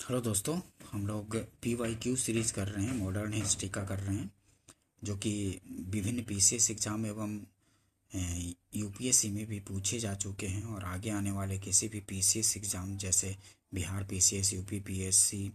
Hello दोस्तों, हम लोग PYQ सीरीज़ कर रहे हैं, मॉडर्न हिस्ट्री का कर रहे हैं, जो कि विभिन्न PCS एग्ज़ाम एवं UPSC में भी पूछे जा चुके हैं और आगे आने वाले किसी भी PCS एग्ज़ाम जैसे Bihar PCS, UP PSC,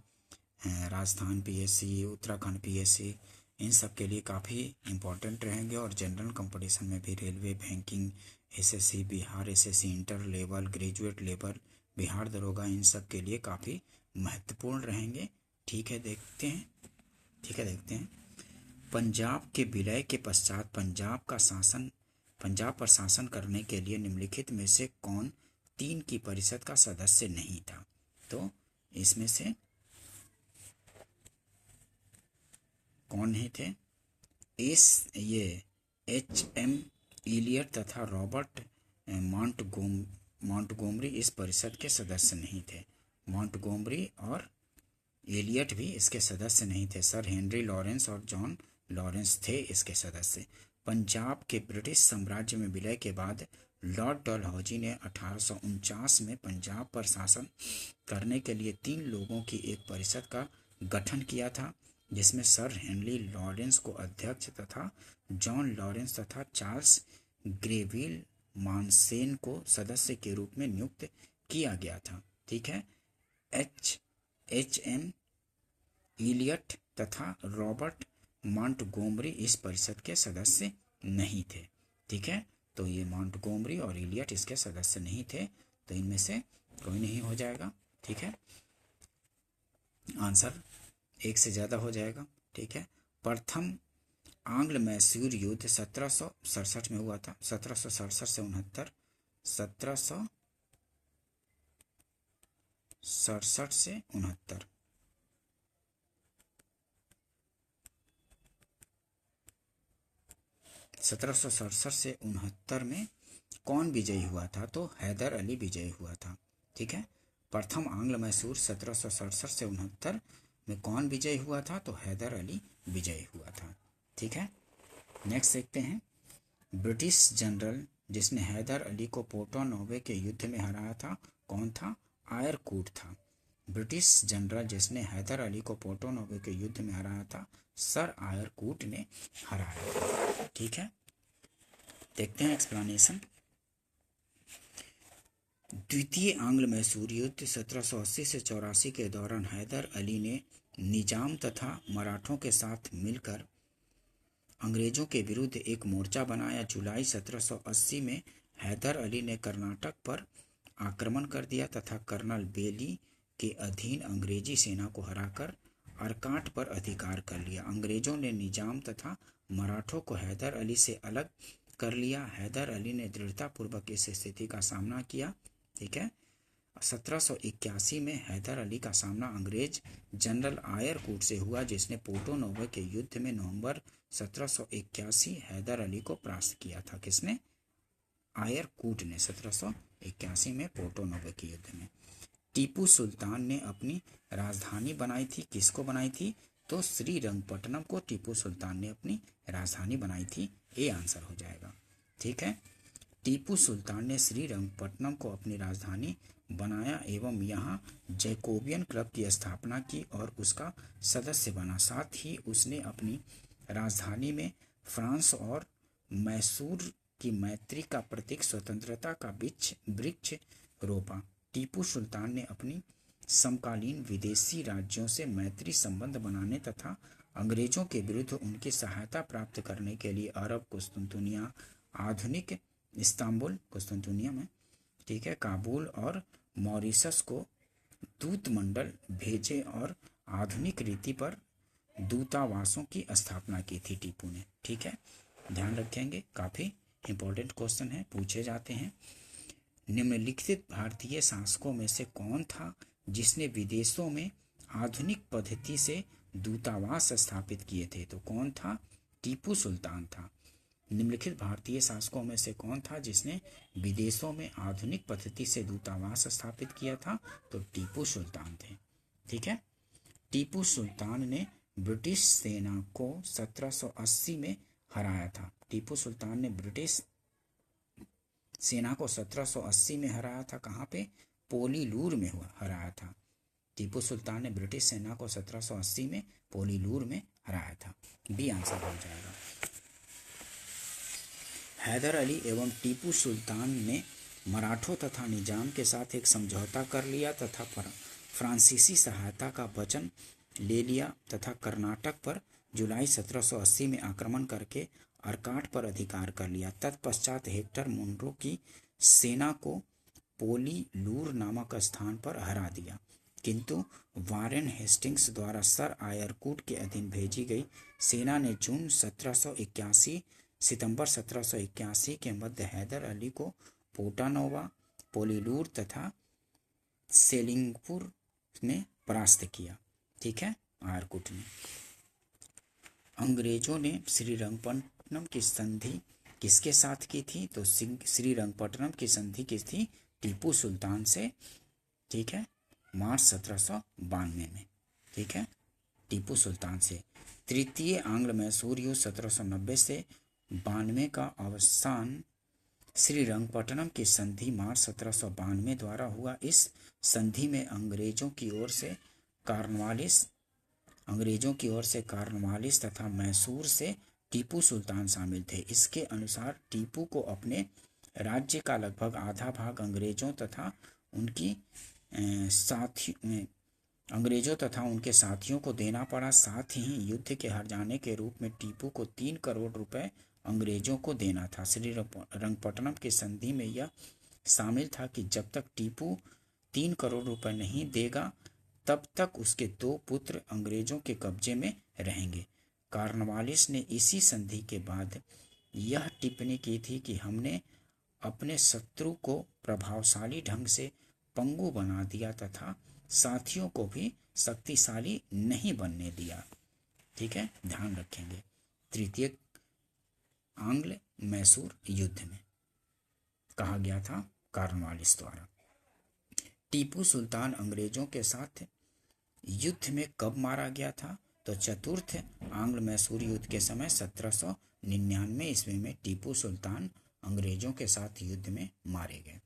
Rajasthan PSC, Uttarakhand PSC, इन सब के लिए काफ़ी इम्पोर्टेंट रहेंगे। और जनरल कंपटीशन में भी railway, banking, SSC, Bihar SSC, inter level, graduate level, Bihar दरोगा, इन सब के लिए काफ़ी महत्वपूर्ण रहेंगे। ठीक है, देखते हैं। पंजाब के विलय के पश्चात पंजाब पर शासन करने के लिए निम्नलिखित में से कौन 3 की परिषद का सदस्य नहीं था? तो इसमें से कौन नहीं थे? HM इलियट तथा रॉबर्ट मॉन्टगोमरी इस परिषद के सदस्य नहीं थे। मॉन्टगोमरी और एलियट भी इसके सदस्य नहीं थे। सर हेनरी लॉरेंस और जॉन लॉरेंस थे इसके सदस्य। पंजाब के ब्रिटिश साम्राज्य में विलय के बाद लॉर्ड डलहौजी ने 1849 में पंजाब पर शासन करने के लिए 3 लोगों की एक परिषद का गठन किया था, जिसमें सर हेनरी लॉरेंस को अध्यक्ष तथा जॉन लॉरेंस तथा चार्ल्स ग्रेविल मानसेन को सदस्य के रूप में नियुक्त किया गया था। ठीक है, HM इलियट तथा रॉबर्ट मॉन्टगोमरी इस परिषद के सदस्य नहीं थे। ठीक है, तो ये मॉन्टगोमरी और इलियट इसके सदस्य नहीं थे, तो इनमें से कोई नहीं हो जाएगा। ठीक है, आंसर एक से ज़्यादा हो जाएगा। ठीक है, प्रथम आंग्ल मैसूर युद्ध 1767 में हुआ था। 1767 से 69, 1767 से 69। सत्रह सौ सड़सठ से 69 में कौन विजयी हुआ था? तो हैदर अली विजयी हुआ था। ठीक है, प्रथम आंग्ल मैसूर 1767 से 69 में कौन विजयी हुआ था? तो हैदर अली विजयी हुआ था। ठीक है, नेक्स्ट देखते हैं। ब्रिटिश जनरल जिसने हैदर अली को पोर्टो नोवे के युद्ध में हराया था, कौन था? आयरकूट था। ब्रिटिश जनरल जिसने हैदर अली को पोर्टो नोवे के युद्ध में हराया था, सर आयरकूट ने हराया था। ठीक है, देखते हैं एक्सप्लेनेशन। द्वितीय आंग्ल मैसूर युद्ध 1780 से 84 के दौरान हैदर अली ने निजाम तथा मराठों के साथ मिलकर अंग्रेजों के विरुद्ध एक मोर्चा बनाया। जुलाई 1780 में हैदर अली ने कर्नाटक पर आक्रमण कर दिया तथा कर्नल बेली के अधीन अंग्रेजी सेना को हराकर अरकाट पर अधिकार कर लिया। अंग्रेजों ने निजाम तथा मराठों को हैदर अली से अलग कर लिया। हैदर अली ने दृढ़तापूर्वक इस स्थिति का सामना किया। ठीक है, 1781 में हैदर अली का सामना अंग्रेज जनरल आयरकूट से हुआ, जिसने पोर्टो नोवे के युद्ध में नवंबर 1781 हैदर अली को परास्त किया था। किसने? आयरकूट ने 1781 में पोर्टो नोवे के युद्ध में। टीपू सुल्तान ने अपनी राजधानी बनाई थी। किसको बनाई थी? तो श्रीरंगपट्टनम को टीपू सुल्तान ने अपनी राजधानी बनाई थी। ये आंसर हो जाएगा। ठीक है, टीपू सुल्तान ने श्रीरंगपट्टनम को अपनी राजधानी बनाया एवं यहाँ जैकोबियन क्लब की स्थापना की और उसका सदस्य बना। साथ ही उसने अपनी राजधानी में फ्रांस और मैसूर की मैत्री का प्रतीक स्वतंत्रता का वृक्ष रोपा। टीपू सुल्तान ने अपनी समकालीन विदेशी राज्यों से मैत्री संबंध बनाने तथा अंग्रेजों के विरुद्ध उनकी सहायता प्राप्त करने के लिए अरब, कुस्तुनतुनिया, आधुनिक इस्तांबुल, कुस्तुनतुनिया में, ठीक है, काबुल और मॉरिशस को दूतमंडल भेजे और आधुनिक रीति पर दूतावासों की स्थापना की थी टीपू ने। ठीक है, ध्यान रखेंगे, काफ़ी इंपॉर्टेंट क्वेश्चन है, पूछे जाते हैं। निम्नलिखित भारतीय शासकों में से कौन था जिसने विदेशों में आधुनिक पद्धति से दूतावास स्थापित किए थे? तो कौन था? टीपू सुल्तान था। निम्नलिखित भारतीय शासकों में से कौन था जिसने विदेशों में आधुनिक पद्धति से दूतावास स्थापित किया था? तो टीपू सुल्तान थे। ठीक है, टीपू सुल्तान ने ब्रिटिश सेना को 1780 में हराया था। टीपू सुल्तान ने ब्रिटिश सेना को 1780 में हराया था। कहाँ पे? पोलीलूर में हराया था। टीपू सुल्तान ने ब्रिटिश सेना को 1780 में पोलीलूर में हराया था। बी आंसर हो जाएगा। हैदर अली एवं टीपू सुल्तान ने मराठों तथा निजाम के साथ एक समझौता कर लिया तथा फ्रांसीसी सहायता का वचन ले लिया तथा कर्नाटक पर जुलाई 1780 में आक्रमण करके अर्काट पर अधिकार कर लिया। तत्पश्चात हेक्टर मुनरो की सेना को पोलीलूर नामक स्थान पर हरा दिया, किंतु वारेन हेस्टिंग्स द्वारा सर आयरकूट के अधीन भेजी गई सेना ने जून 1781 सितंबर 1781 के मध्य हैदर अली को पोटानोवा, पोलीलूर तथा सेलिंगपुर ने परास्त किया। ठीक है, आयरकूट ने। अंग्रेजों ने श्रीरंगपट्टनम की संधि किसके साथ की थी? तो श्रीरंगपट्टनम की संधि की थी टीपू सुल्तान से। ठीक है, मार्च 1792 में। ठीक है, टीपू सुल्तान से। तृतीय आंग्ल मैसूर युद्ध 1790 से 92 का अवसान श्रीरंगपट्टनम की संधि मार्च 1792 द्वारा हुआ। इस संधि में अंग्रेजों की ओर से कार्नवालिस तथा मैसूर से टीपू सुल्तान शामिल थे। इसके अनुसार टीपू को अपने राज्य का लगभग आधा भाग अंग्रेजों तथा उनके साथियों को देना पड़ा। साथ ही युद्ध के हार जाने के रूप में टीपू को 3 करोड़ रुपए अंग्रेजों को देना था। श्रीरंगपट्टनम की संधि में यह शामिल था कि जब तक टीपू 3 करोड़ रुपए नहीं देगा तब तक उसके 2 पुत्र अंग्रेजों के कब्जे में रहेंगे। कार्नवालिस ने इसी संधि के बाद यह टिप्पणी की थी कि हमने अपने शत्रु को प्रभावशाली ढंग से पंगु बना दिया तथा साथियों को भी शक्तिशाली नहीं बनने दिया। ठीक है, ध्यान रखेंगे। तृतीय आंग्ल मैसूर युद्ध में कहा गया था कार्नवालिस द्वारा। टीपू सुल्तान अंग्रेजों के साथ युद्ध में कब मारा गया था? तो चतुर्थ आंग्ल मैसूर युद्ध के समय 1799 ईस्वी में टीपू सुल्तान अंग्रेजों के साथ युद्ध में मारे गए।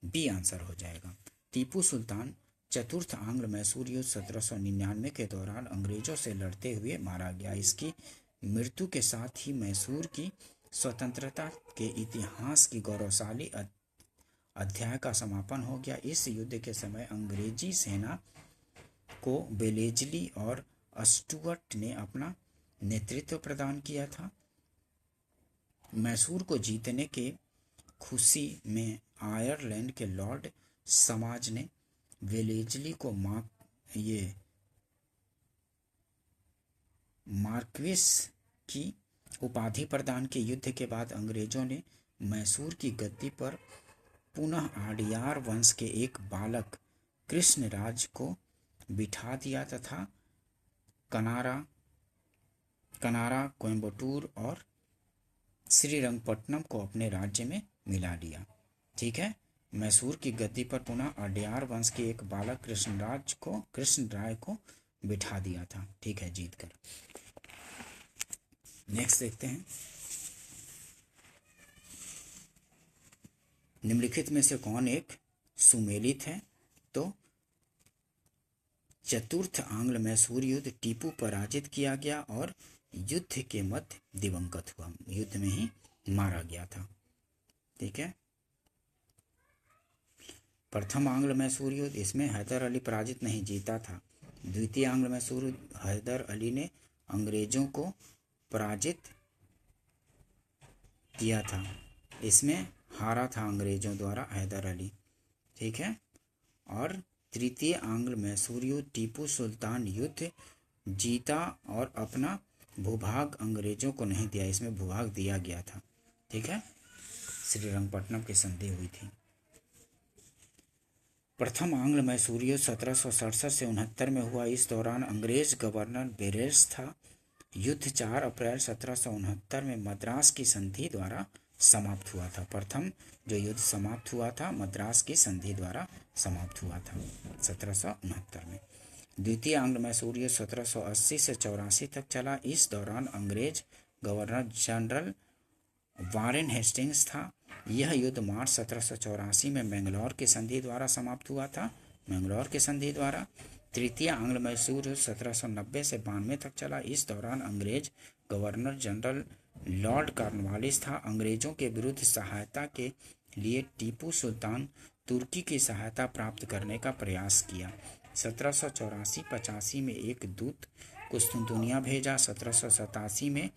बी आंसर हो जाएगा। टीपू सुल्तान चतुर्थ आंग्ल मैसूर युद्ध 1799 के दौरान अंग्रेजों से लड़ते हुए मारा गया। इसकी मृत्यु के साथ ही मैसूर की स्वतंत्रता के इतिहास की गौरवशाली अध्याय का समापन हो गया। इस युद्ध के समय अंग्रेजी सेना को बेलेजली और स्टुअर्ट ने अपना नेतृत्व प्रदान किया था। मैसूर को जीतने के खुशी में आयरलैंड के लॉर्ड समाज ने वेलेजली को मार्क्विस की उपाधि प्रदान की। युद्ध के बाद अंग्रेजों ने मैसूर की गद्दी पर पुनः आडियार वंश के एक बालक कृष्णराज को बिठा दिया तथा कनारा, कोयम्बटूर और श्रीरंगपट्टनम को अपने राज्य में मिला लिया। ठीक है, मैसूर की गद्दी पर पुनः अड्यार वंश के एक बालक कृष्णराय को बिठा दिया था। ठीक है, जीतकर। नेक्स्ट देखते हैं, निम्नलिखित में से कौन एक सुमेलित है? तो चतुर्थ आंग्ल मैसूर युद्ध टीपू पराजित किया गया और युद्ध के मध्य दिवंगत हुआ, युद्ध में ही मारा गया था। ठीक है, प्रथम आंग्ल मैसूर युद्ध, इसमें हैदर अली पराजित नहीं, जीता था। द्वितीय आंग्ल मैसूर युद्ध, हैदर अली ने अंग्रेजों को पराजित किया था, इसमें हारा था अंग्रेजों द्वारा हैदर अली। ठीक है, और तृतीय आंग्ल मैसूर युद्ध, टीपू सुल्तान युद्ध जीता और अपना भूभाग अंग्रेजों को नहीं दिया, इसमें भूभाग दिया गया था। ठीक है, श्रीरंगपट्टनम की संधि हुई थी। प्रथम आंग्ल मैसूर युद्ध 1767 से 69 में हुआ। इस दौरान अंग्रेज गवर्नर बेरेस था। युद्ध 4 अप्रैल 1769 में मद्रास की संधि द्वारा समाप्त हुआ था। प्रथम जो युद्ध समाप्त हुआ था मद्रास की संधि द्वारा समाप्त हुआ था 1769 में। द्वितीय आंग्ल मैसूर युद्ध 1780 से 84 तक चला। इस दौरान अंग्रेज गवर्नर जनरल वारेन हेस्टिंग्स था। यह युद्ध मार्च 1784 में मैंगलोर की संधि द्वारा समाप्त हुआ था। मैंगलोर की संधि द्वारा। तृतीय आंग्ल मैसूर युद्ध 1790 से 92 तक चला। इस दौरान अंग्रेज गवर्नर जनरल लॉर्ड कॉर्नवालिस था। अंग्रेजों के विरुद्ध सहायता के लिए टीपू सुल्तान तुर्की की सहायता प्राप्त करने का प्रयास किया। 1784-85 में एक दूत कुस्तुनतुनिया भेजा। 1787 में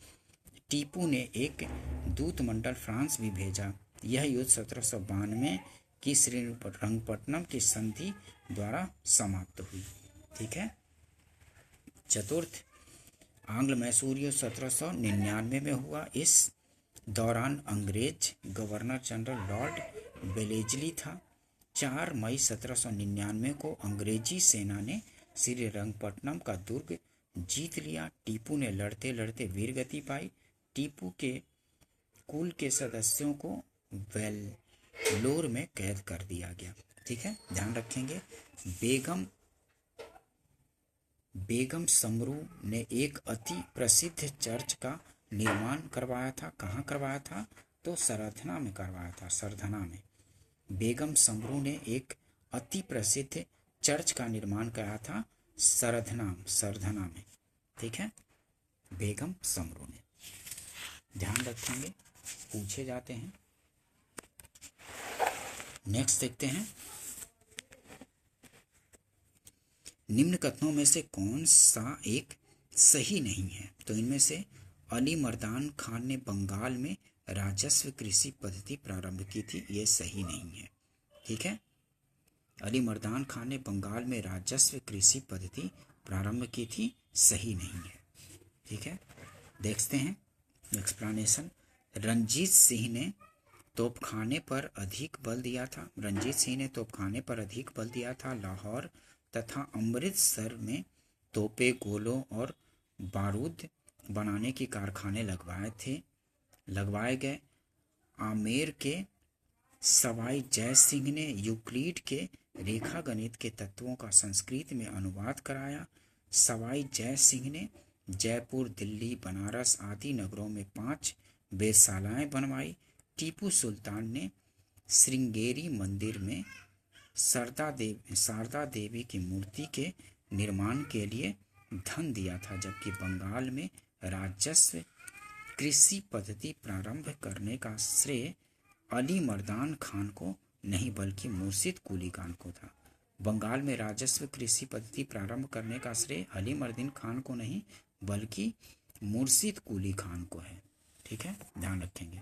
टीपू ने एक दूत मंडल फ्रांस भी भेजा। यह युद्ध 1792 की श्रीरंगपट्टनम की संधि द्वारा समाप्त हुई। ठीक है। चतुर्थ आंग्ल मैसूर युद्ध 1799 में हुआ। इस दौरान अंग्रेज गवर्नर जनरल लॉर्ड वेलेस्ली था। 4 मई 1799 को अंग्रेजी सेना ने श्रीरंगपट्टनम का दुर्ग जीत लिया। टीपू ने लड़ते लड़ते वीरगति पाई। टीपू के कुल के सदस्यों को वेल्लोर में कैद कर दिया गया। ठीक है, ध्यान रखेंगे। बेगम समरू ने एक अति प्रसिद्ध चर्च का निर्माण करवाया था। कहाँ करवाया था? तो सरधना में करवाया था, सरधना में। बेगम समरू ने एक अति प्रसिद्ध चर्च का निर्माण कराया था सरधना में। ठीक है, बेगम समरू ने। ध्यान रखेंगे, पूछे जाते हैं। नेक्स्ट देखते हैं, निम्न कथनों में से कौन सा एक सही नहीं है? तो इनमें से अली मर्दान खान ने बंगाल में राजस्व कृषि पद्धति प्रारंभ की थी, ये सही नहीं है। ठीक है, अली मर्दान खान ने बंगाल में राजस्व कृषि पद्धति प्रारंभ की थी, सही नहीं है। ठीक है, देखते हैं एक्सप्लेनेशन। रंजीत सिंह ने तोपखाने पर अधिक बल दिया था। रंजीत सिंह ने तोपखाने पर अधिक बल दिया था। लाहौर तथा अमृतसर में तोपे, गोलों और बारूद बनाने के कारखाने लगवाए गए। आमेर के सवाई जय सिंह ने यूक्लिड के रेखा गणित के तत्वों का संस्कृत में अनुवाद कराया। सवाई जय सिंह ने जयपुर, दिल्ली, बनारस आदि नगरों में 5 वेधशालाएं बनवाई। टीपू सुल्तान ने श्रृंगेरी मंदिर में शारदा देवी की मूर्ति के निर्माण के लिए धन दिया था, जबकि बंगाल में राजस्व कृषि पद्धति प्रारंभ करने का श्रेय अली मर्दान खान को नहीं बल्कि मुर्शिद कुली खान को था। बंगाल में राजस्व कृषि पद्धति प्रारंभ करने का श्रेय अली मर्दान खान को नहीं बल्कि मुर्शिद कुली खान को है। ठीक है, ध्यान रखेंगे।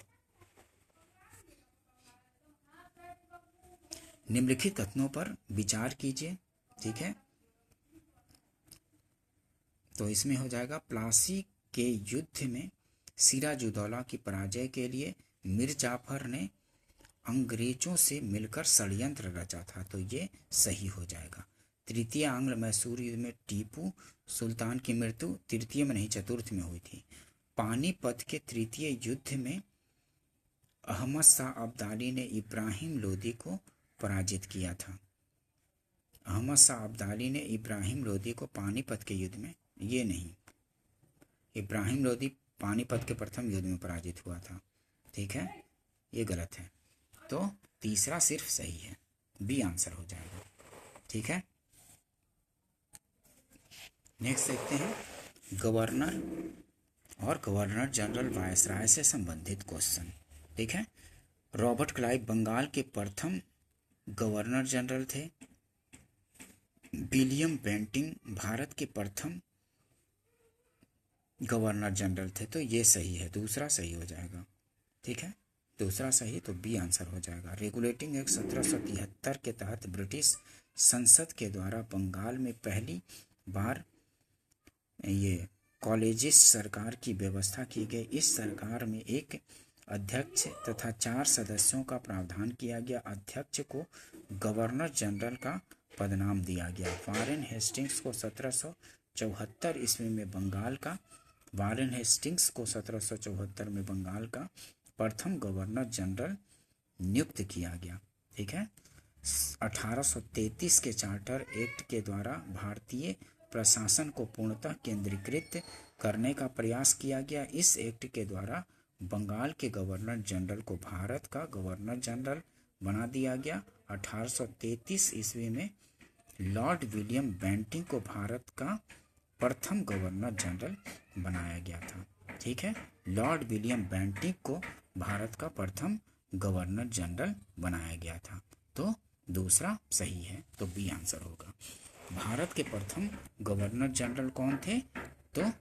निम्नलिखित कथनों पर विचार कीजिए। ठीक है, तो इसमें हो जाएगा, प्लासी के युद्ध में सिराजुद्दौला की पराजय के लिए मीर जाफर ने अंग्रेजों से मिलकर षड्यंत्र रचा था, तो ये सही हो जाएगा। तृतीय आंग्ल मैसूर युद्ध में टीपू सुल्तान की मृत्यु तृतीय में नहीं चतुर्थ में हुई थी। पानीपत के तृतीय युद्ध में अहमद शाह अब्दाली ने इब्राहिम लोदी को पराजित किया था। अहमद शाह अब्दाली ने इब्राहिम लोदी को पानीपत के युद्ध में, ये नहीं, इब्राहिम लोदी पानीपत के प्रथम युद्ध में पराजित हुआ था। ठीक है, ये गलत है, तो तीसरा सिर्फ सही है, बी आंसर हो जाएगा। ठीक है, नेक्स्ट देखते हैं, गवर्नर और गवर्नर जनरल वायसराय से संबंधित क्वेश्चन। ठीक है, रॉबर्ट क्लाइव बंगाल के प्रथम गवर्नर जनरल थे। विलियम बेंटिंग भारत के प्रथम गवर्नर जनरल थे, तो ये सही है, दूसरा सही हो जाएगा। ठीक है, दूसरा सही, तो बी आंसर हो जाएगा। रेगुलेटिंग एक्ट 1773 के तहत ब्रिटिश संसद के द्वारा बंगाल में पहली बार ये कॉलेजिस सरकार की व्यवस्था की गई। इस सरकार में एक अध्यक्ष तथा 4 सदस्यों का प्रावधान किया गया। अध्यक्ष को गवर्नर जनरल का पदनाम दिया गया। वारेन हेस्टिंग्स को 1774 ईस्वी में बंगाल का प्रथम गवर्नर जनरल नियुक्त किया गया। ठीक है, 1833 के चार्टर एक्ट के द्वारा भारतीय प्रशासन को पूर्णतः केंद्रीकृत करने का प्रयास किया गया। इस एक्ट के द्वारा बंगाल के गवर्नर जनरल को भारत का गवर्नर जनरल बना दिया गया। 1833 ईस्वी में लॉर्ड विलियम बेंटिंक को भारत का प्रथम गवर्नर जनरल बनाया गया था। ठीक है, लॉर्ड विलियम बेंटिक को भारत का प्रथम गवर्नर जनरल बनाया गया था। तो दूसरा सही है, तो बी आंसर होगा। भारत के प्रथम गवर्नर जनरल कौन थे? तो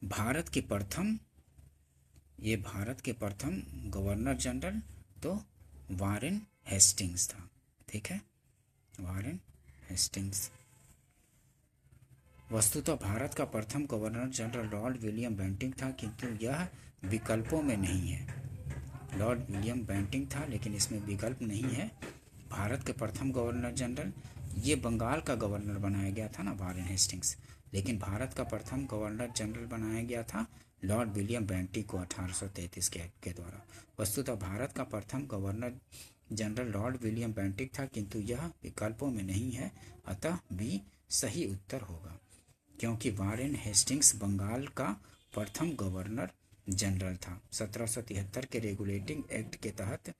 भारत के प्रथम गवर्नर जनरल तो वारेन हेस्टिंग्स था। ठीक है, वारेन हेस्टिंग्स। वस्तुतः भारत का प्रथम governor general Lord William Bentinck था, किंतु यह विकल्पों में नहीं है। लॉर्ड विलियम बेंटिक था लेकिन इसमें विकल्प नहीं है। भारत के प्रथम गवर्नर जनरल, ये बंगाल का गवर्नर बनाया गया था ना, वारेन हेस्टिंग्स, लेकिन भारत का प्रथम गवर्नर जनरल बनाया गया था लॉर्ड विलियम बेंटिक को 1833 के द्वारा। वस्तुतः भारत का प्रथम governor general Lord William Bentinck था, किंतु यह विकल्पों में नहीं है, अतः बी सही उत्तर होगा, क्योंकि वारेन हेस्टिंग्स बंगाल का प्रथम गवर्नर जनरल था। 1773 के रेगुलेटिंग एक्ट के तहत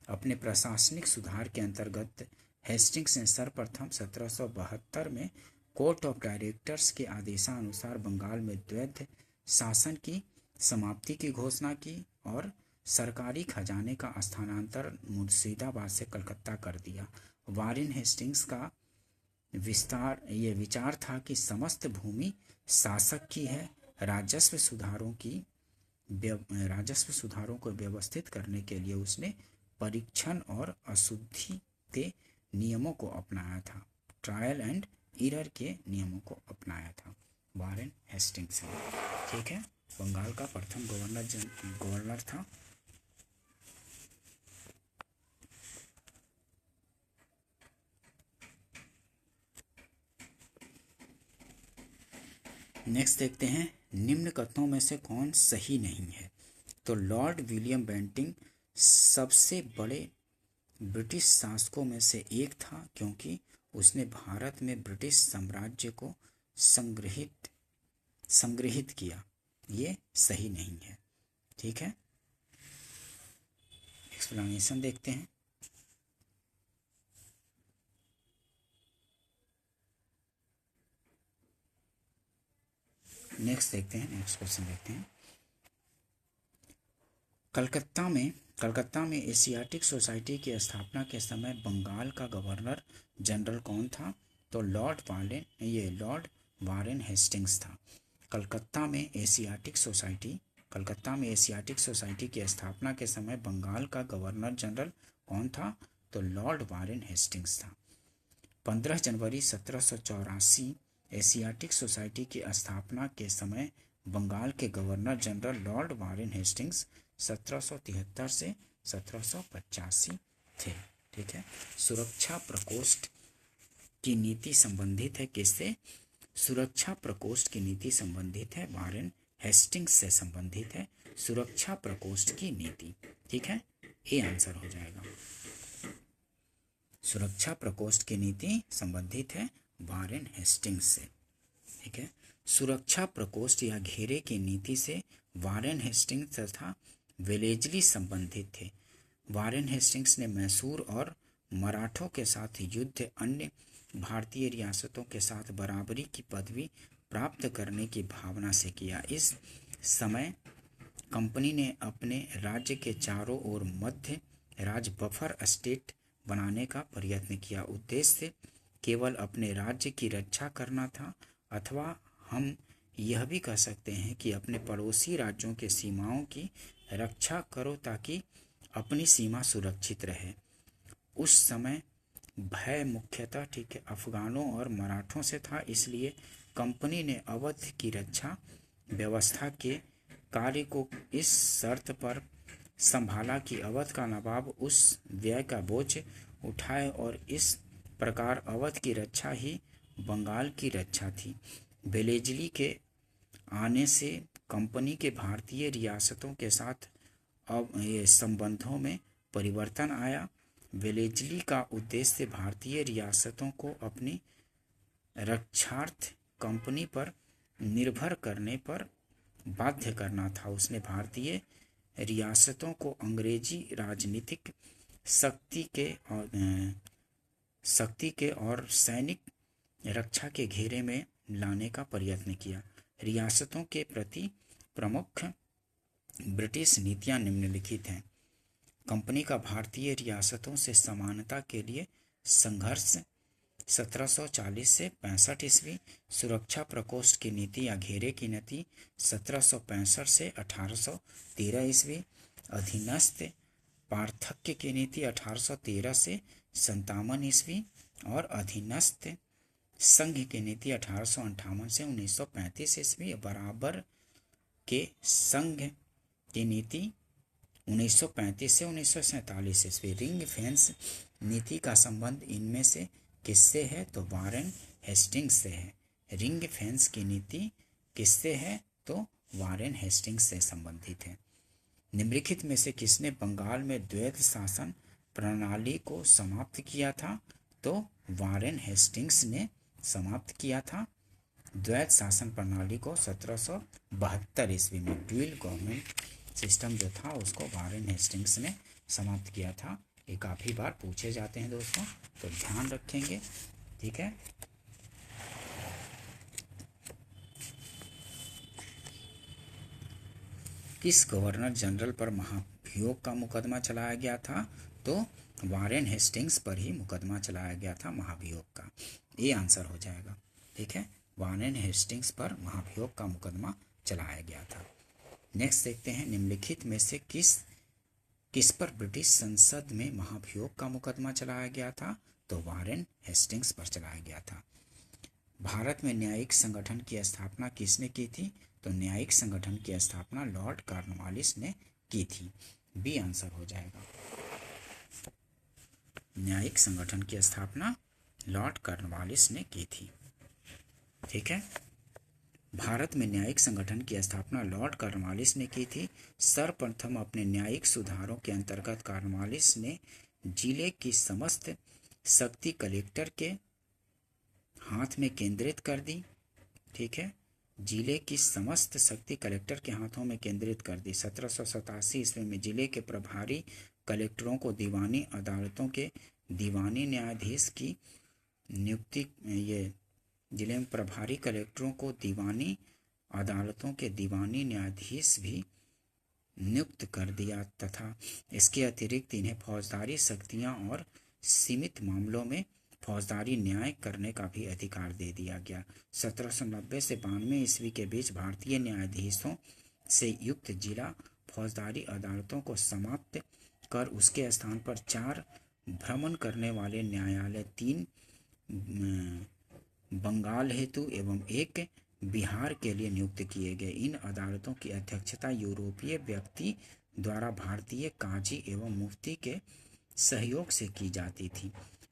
अपने प्रशासनिक सुधार के अंतर्गत हेस्टिंग्स ने सर्वप्रथम 1772 में कोर्ट ऑफ डायरेक्टर्स के आदेशानुसार बंगाल में द्वैध शासन की समाप्ति की घोषणा की और सरकारी खजाने का स्थानांतरण मुर्शिदाबाद से कलकत्ता कर दिया। वारेन हेस्टिंग्स का विचार था कि समस्त भूमि शासक की है। राजस्व सुधारों को व्यवस्थित करने के लिए उसने परीक्षण और अशुद्धि के नियमों को अपनाया था, ट्रायल एंड एरर के नियमों को अपनाया था वारेन हेस्टिंग्स ने। ठीक है, बंगाल का प्रथम गवर्नर था। नेक्स्ट देखते हैं, निम्न कथनों में से कौन सही नहीं है? तो लॉर्ड विलियम बेंटिक सबसे बड़े ब्रिटिश शासकों में से एक था, क्योंकि उसने भारत में ब्रिटिश साम्राज्य को संग्रहित किया। ये सही नहीं है। ठीक है, एक्सप्लेनेशन देखते हैं। नेक्स्ट क्वेश्चन देखते हैं। कलकत्ता में एशियाटिक सोसाइटी की स्थापना के समय बंगाल का गवर्नर जनरल कौन था? तो लॉर्ड वारेन हेस्टिंग्स था। कलकत्ता में एशियाटिक सोसाइटी की स्थापना के समय बंगाल का गवर्नर जनरल कौन था? तो लॉर्ड वारेन हेस्टिंग्स था। 15 जनवरी 1784 एशियाटिक सोसाइटी की स्थापना के समय बंगाल के governor general Lord Warren Hastings 1773 से 1785 थे। ठीक है, सुरक्षा प्रकोष्ठ की नीति संबंधित है किससे? सुरक्षा प्रकोष्ठ की नीति संबंधित है वारेन हेस्टिंग्स से संबंधित है सुरक्षा प्रकोष्ठ की नीति। ठीक है, ए आंसर हो जाएगा। सुरक्षा प्रकोष्ठ की नीति संबंधित है वारेन हेस्टिंग्स से। ठीक है, सुरक्षा प्रकोष्ठ या घेरे की नीति से वारेन हेस्टिंग्स तथा वेलेजली संबंधित थे। वारेन हेस्टिंग्स ने मैसूर और मराठों के साथ युद्ध अन्य भारतीय रियासतों के साथ बराबरी की पदवी प्राप्त करने की भावना से किया। इस समय कंपनी ने अपने राज्य के चारों ओर मध्य राज बफर स्टेट बनाने का प्रयत्न किया। उद्देश्य केवल अपने राज्य की रक्षा करना था, अथवा हम यह भी कह सकते हैं कि अपने पड़ोसी राज्यों के सीमाओं की रक्षा करो ताकि अपनी सीमा सुरक्षित रहे। उस समय भय मुख्यतः ठीक है अफगानों और मराठों से था, इसलिए कंपनी ने अवध की रक्षा व्यवस्था के कार्य को इस शर्त पर संभाला कि अवध का नवाब उस व्यय का बोझ उठाए, और इस प्रकार अवध की रक्षा ही बंगाल की रक्षा थी। वेलेजली के आने से कंपनी के भारतीय रियासतों के साथ अब ये संबंधों में परिवर्तन आया। वेलेजली का उद्देश्य भारतीय रियासतों को अपनी रक्षार्थ कंपनी पर निर्भर करने पर बाध्य करना था। उसने भारतीय रियासतों को अंग्रेजी राजनीतिक शक्ति के शक्ति के और सैनिक रक्षा के घेरे में लाने का प्रयत्न किया। रियासतों के प्रति प्रमुख ब्रिटिश नीतियां निम्नलिखित हैं। कंपनी का भारतीय रियासतों से समानता के लिए संघर्ष 1740 से 65 ईस्वी, सुरक्षा प्रकोष्ठ की नीति या घेरे की नीति 1765 से 1813 ईस्वी, अधीनस्थ पार्थक्य की नीति 1813 से 57 ईस्वी और अधीनस्थ संघ की नीति 1858 से 1935 ईस्वी, बराबर के संघ की नीति 1935 से 1947 ईस्वी। रिंग फेंस नीति का संबंध इनमें से किससे है? तो वारेन हेस्टिंग्स से है। रिंग फेंस की नीति किससे है? तो वारेन हेस्टिंग्स से संबंधित है। निम्नलिखित में से किसने बंगाल में द्वैध शासन प्रणाली को समाप्त किया था? तो वारेन हेस्टिंग्स ने समाप्त किया था द्वैध शासन प्रणाली को 1772 ईस्वी में। ड्यूल गवर्नमेंट सिस्टम जो था उसको वारेन हेस्टिंग्स ने समाप्त किया था। ये काफ़ी बार पूछे जाते हैं दोस्तों, तो ध्यान रखेंगे, ठीक है। किस गवर्नर जनरल पर महाभियोग का मुकदमा चलाया गया था? तो वारेन हेस्टिंग्स पर ही मुकदमा चलाया गया था महाभियोग का। ये आंसर हो जाएगा, ठीक है। वारेन हेस्टिंग्स पर महाभियोग का मुकदमा चलाया गया था। नेक्स्ट देखते हैं, निम्नलिखित में से किस पर ब्रिटिश संसद में महाभियोग का मुकदमा चलाया गया था? तो वारेन हेस्टिंग्स पर चलाया गया था। भारत में न्यायिक संगठन की स्थापना किसने की थी? तो न्यायिक संगठन की स्थापना लॉर्ड कॉर्नवालिस ने की थी। बी आंसर हो जाएगा। न्यायिक संगठन की स्थापना लॉर्ड कॉर्नवालिस ने की थी, ठीक है। भारत में न्यायिक संगठन की स्थापना लॉर्ड कॉर्नवालिस ने की थी। सर्वप्रथम अपने न्यायिक सुधारों के अंतर्गत कॉर्नवालिस ने जिले की समस्त शक्ति कलेक्टर के हाथ में केंद्रित कर दी, ठीक है। जिले की समस्त शक्ति कलेक्टर के हाथों में केंद्रित कर दी। 1787 ईस्वी में जिले के प्रभारी कलेक्टरों को दीवानी अदालतों के दीवानी न्यायाधीश की नियुक्ति, ये जिले में प्रभारी कलेक्टरों को दीवानी अदालतों के दीवानी न्यायाधीश भी नियुक्त कर दिया तथा इसके अतिरिक्त इन्हें फौजदारी शक्तियां और सीमित मामलों में फौजदारी न्याय करने का भी अधिकार दे दिया गया। 1790 से 92 ईस्वी के बीच भारतीय न्यायाधीशों से युक्त जिला फौजदारी अदालतों को समाप्त कर उसके स्थान पर 4 भ्रमण करने वाले न्यायालय, 3 बंगाल हेतु एवं 1 बिहार के लिए नियुक्त किए गए। इन अदालतों की अध्यक्षता यूरोपीय व्यक्ति द्वारा भारतीय काजी एवं मुफ्ती के सहयोग से की जाती थी।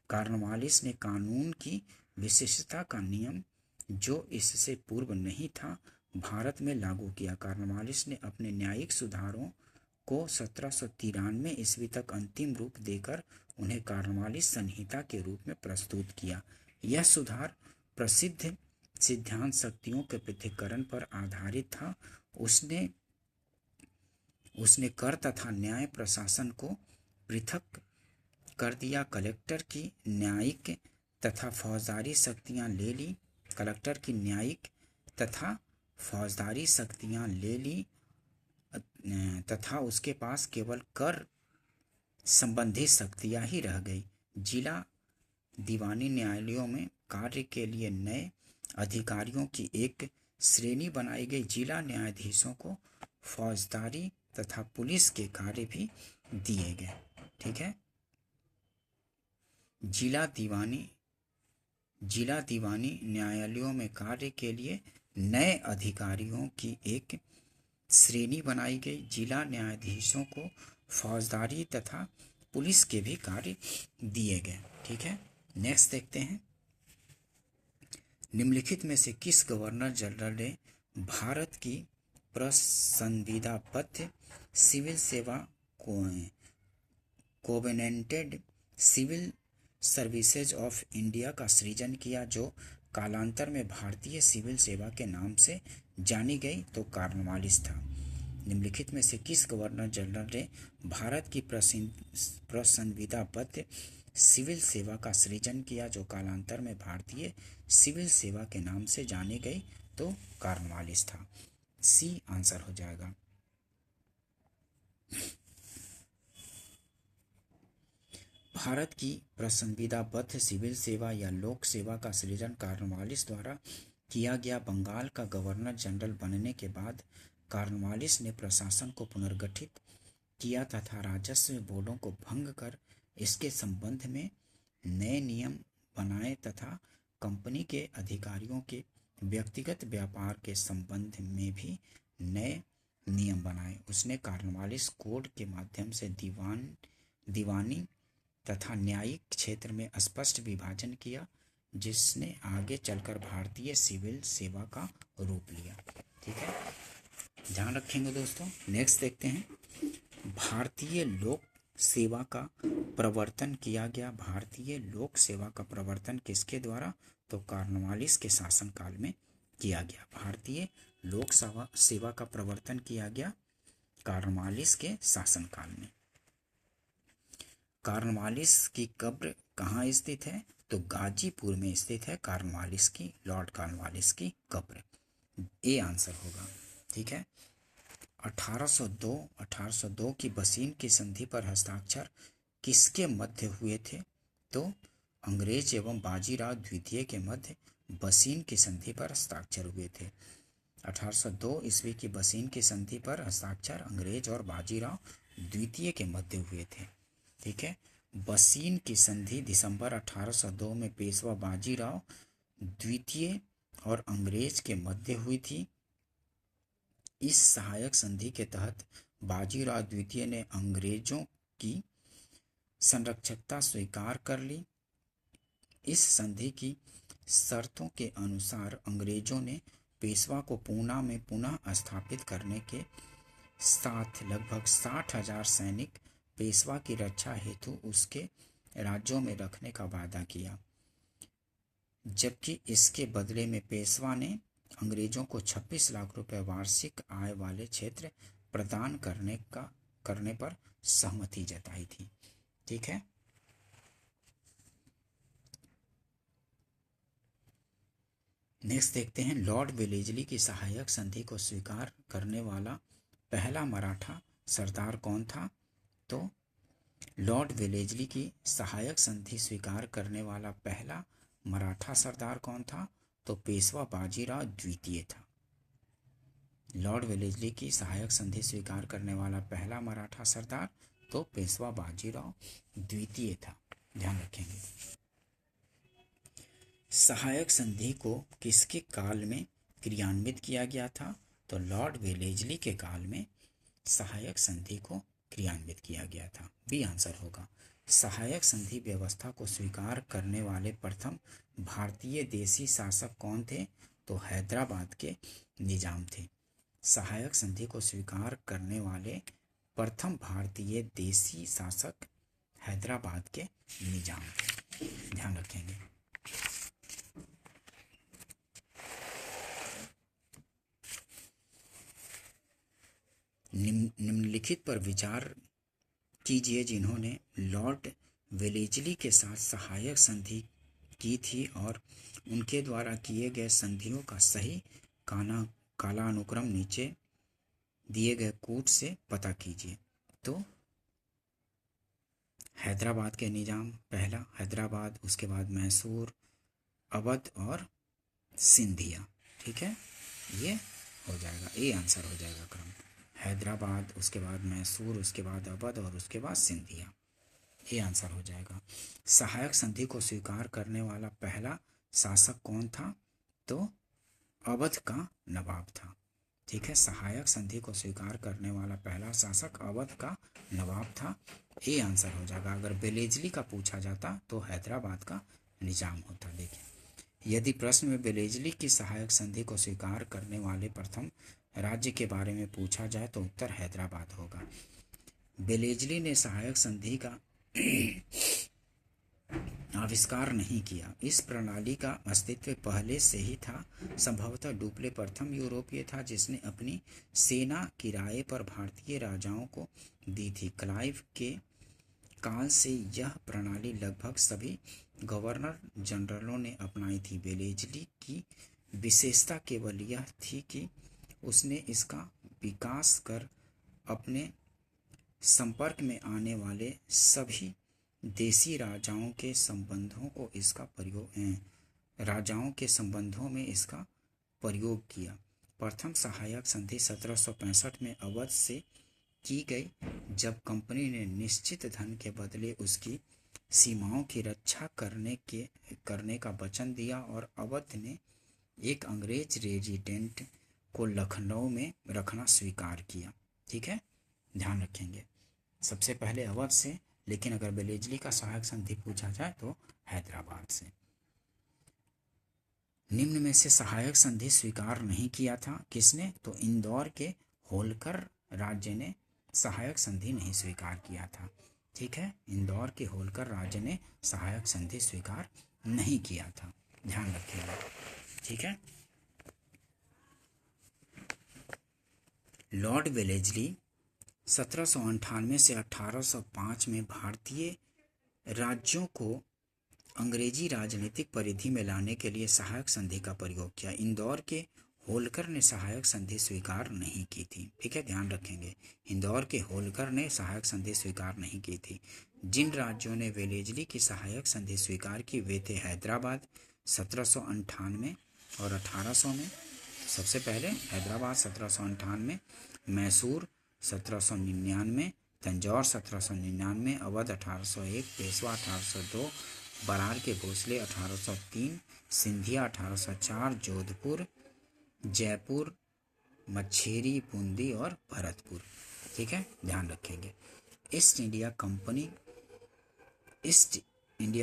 कॉर्नवालिस ने कानून की विशिष्टता का नियम, जो इससे पूर्व नहीं था, भारत में लागू किया। कॉर्नवालिस ने अपने न्यायिक सुधारों को 1793 ईस्वी तक अंतिम रूप देकर उन्हें कॉर्नवालिस संहिता के रूप में प्रस्तुत किया। यह सुधार प्रसिद्ध सिद्धांत शक्तियों के पृथक्करण पर आधारित था। उसने कर तथा न्याय प्रशासन को पृथक कर दिया। कलेक्टर की न्यायिक तथा फौजदारी शक्तियां ले ली। कलेक्टर की न्यायिक तथा फौजदारी शक्तियां ले ली तथा उसके पास केवल कर संबंधी शक्तियां ही रह गई। जिला दीवानी न्यायालयों में कार्य के लिए नए अधिकारियों की एक श्रेणी बनाई गई। जिला न्यायाधीशों को फौजदारी तथा पुलिस के कार्य भी दिए गए, ठीक है। जिला दीवानी न्यायालयों में कार्य के लिए नए अधिकारियों की एक श्रेणी बनाई गई। जिला न्यायाधीशों को फौजदारी तथा पुलिस के भी कार्य दिए गए, ठीक है। नेक्स्ट देखते हैं, निम्नलिखित में से किस गवर्नर जनरल ने भारत की प्रसंविधाबद्ध सिविल सेवा covenanted civil services of India का सृजन किया, जो कालांतर में भारतीय सिविल सेवा के नाम से जानी गई? तो कॉर्नवालिस था। निम्नलिखित में से किस गवर्नर जनरल ने भारत की प्रसंविधाबद्ध सिविल सेवा का सृजन किया जो कालांतर में भारतीय सिविल सेवा के नाम से जानी गई? तो कॉर्नवालिस था। सी आंसर हो जाएगा। भारत की प्रसंविधाबद्ध सिविल सेवा या लोक सेवा का सृजन कॉर्नवालिस द्वारा किया गया। बंगाल का गवर्नर जनरल बनने के बाद कॉर्नवालिस ने प्रशासन को पुनर्गठित किया तथा राजस्व बोर्डों को भंग कर इसके संबंध में नए नियम बनाए तथा कंपनी के अधिकारियों के व्यक्तिगत व्यापार के संबंध में भी नए नियम बनाए। उसने कॉर्नवालिस कोड के माध्यम से दीवानी तथा न्यायिक क्षेत्र में स्पष्ट विभाजन किया, जिसने आगे चलकर भारतीय सिविल सेवा का रूप लिया। ठीक है, ध्यान रखेंगे दोस्तों। नेक्स्ट देखते हैं, भारतीय लोक सेवा का प्रवर्तन किया गया। भारतीय लोक सेवा का प्रवर्तन किसके द्वारा? तो कॉर्नवालिस के शासनकाल में किया गया। भारतीय लोक सेवा का प्रवर्तन किया गया कॉर्नवालिस के शासनकाल में। कॉर्नवालिस की कब्र कहाँ स्थित है? तो गाजीपुर में स्थित है कॉर्नवालिस की, लॉर्ड कॉर्नवालिस की कब्र। ए आंसर होगा। ठीक है, 1802 की बसीन की संधि पर हस्ताक्षर किसके मध्य हुए थे? तो अंग्रेज एवं बाजीराव द्वितीय के मध्य बसीन की संधि पर हस्ताक्षर हुए थे। 1802 ईस्वी की बसीन की संधि पर हस्ताक्षर अंग्रेज और बाजीराव द्वितीय के मध्य हुए थे। ठीक है, बसीन की संधि दिसंबर 1802 में पेशवा बाजीराव द्वितीय और अंग्रेज के मध्य हुई थी। इस सहायक संधि के तहत बाजीराव द्वितीय ने अंग्रेजों की संरक्षकता स्वीकार कर ली। इस संधि की शर्तों के अनुसार अंग्रेजों ने पेशवा को पूना में पुनः स्थापित करने के साथ लगभग 60,000 सैनिक पेशवा की रक्षा हेतु उसके राज्यों में रखने का वादा किया, जबकि इसके बदले में पेशवा ने अंग्रेजों को 26 लाख रुपए वार्षिक आय वाले क्षेत्र प्रदान करने पर सहमति जताई थी। ठीक है, नेक्स्ट देखते हैं, लॉर्ड वेलेस्ली की सहायक संधि को स्वीकार करने वाला पहला मराठा सरदार कौन था? तो लॉर्ड वेलेस्ली की सहायक संधि स्वीकार करने वाला पहला मराठा सरदार कौन था? तो पेशवा बाजीराव द्वितीय था। लॉर्ड वेलेस्ली की सहायक संधि स्वीकार करने वाला पहला मराठा सरदार तो पेशवा बाजीराव द्वितीय था। ध्यान रखेंगे। सहायक संधि को किसके काल में क्रियान्वित किया गया था? तो लॉर्ड वेलेस्ली के काल में सहायक संधि को क्रियान्वित किया गया था। बी आंसर होगा। सहायक संधि व्यवस्था को स्वीकार करने वाले प्रथम भारतीय देशी शासक कौन थे? तो हैदराबाद के निजाम थे। सहायक संधि को स्वीकार करने वाले प्रथम भारतीय देशी शासक हैदराबाद के निजाम थे। ध्यान रखेंगे। निम्नलिखित पर विचार कीजिए जिन्होंने लॉर्ड वेलेस्ली के साथ सहायक संधि की थी और उनके द्वारा किए गए संधियों का सही कालानुक्रम नीचे दिए गए कूट से पता कीजिए। तो हैदराबाद के निजाम, पहला हैदराबाद, उसके बाद मैसूर, अवध और सिंधिया। ठीक है, ये हो जाएगा, ए आंसर हो जाएगा क्रम। हैदराबाद, उसके बाद मैसूर, उसके बाद अवध और उसके बाद सिंधिया, ये आंसर हो जाएगा। सहायक संधि को स्वीकार करने वाला पहला शासक कौन था? तो अवध का नवाब था। ठीक है, सहायक संधि को स्वीकार करने वाला पहला शासक अवध का नवाब था। ये आंसर हो जाएगा। अगर वेलेस्ली का पूछा जाता तो हैदराबाद का निजाम होता। देखिए, यदि प्रश्न में वेलेस्ली की सहायक संधि को स्वीकार करने वाले प्रथम राज्य के बारे में पूछा जाए तो उत्तर हैदराबाद होगा। वेलेस्ली ने सहायक संधि का आविष्कार नहीं किया। इस प्रणाली का अस्तित्व पहले से ही था। संभवतः डुप्ले प्रथम यूरोपीय था जिसने अपनी सेना किराए पर भारतीय राजाओं को दी थी। क्लाइव के काल से यह प्रणाली लगभग सभी गवर्नर जनरलों ने अपनाई थी। वेलेज़ली की विशेषता केवल यह थी कि उसने इसका विकास कर अपने संपर्क में आने वाले सभी देशी राजाओं के संबंधों में इसका प्रयोग किया। प्रथम सहायक संधि 1765 में अवध से की गई, जब कंपनी ने निश्चित धन के बदले उसकी सीमाओं की रक्षा करने का वचन दिया और अवध ने एक अंग्रेज रेजिडेंट को लखनऊ में रखना स्वीकार किया। ठीक है, ध्यान रखेंगे। सबसे पहले अवध से, लेकिन अगर वेलेज़ली का सहायक संधि पूछा जाए तो हैदराबाद से। निम्न में से सहायक संधि स्वीकार नहीं किया था किसने? तो इंदौर के होलकर राज्य ने सहायक संधि नहीं स्वीकार किया था। ठीक है, इंदौर के होलकर राज्य ने सहायक संधि स्वीकार नहीं किया था, ध्यान रखिएगा। ठीक है, लॉर्ड वेलेज़ली 1798 से 1805 में भारतीय राज्यों को अंग्रेजी राजनीतिक परिधि में लाने के लिए सहायक संधि का प्रयोग किया। इंदौर के होलकर ने सहायक संधि स्वीकार नहीं की थी। ठीक है, ध्यान रखेंगे, इंदौर के होलकर ने सहायक संधि स्वीकार नहीं की थी। जिन राज्यों ने वेलेज़ली की सहायक संधि स्वीकार की वे थे हैदराबाद 1798 और 1800 में। सबसे पहले हैदराबाद 1798, मैसूर 1799, तंजौर 1799, अवध 1801, पेशवा 1802, बरार के भोसले 1803, सिंधिया 1804, जोधपुर, जयपुर, मच्छेरी, बूंदी और भरतपुर। ठीक है, ध्यान रखेंगे। ईस्ट इंडिया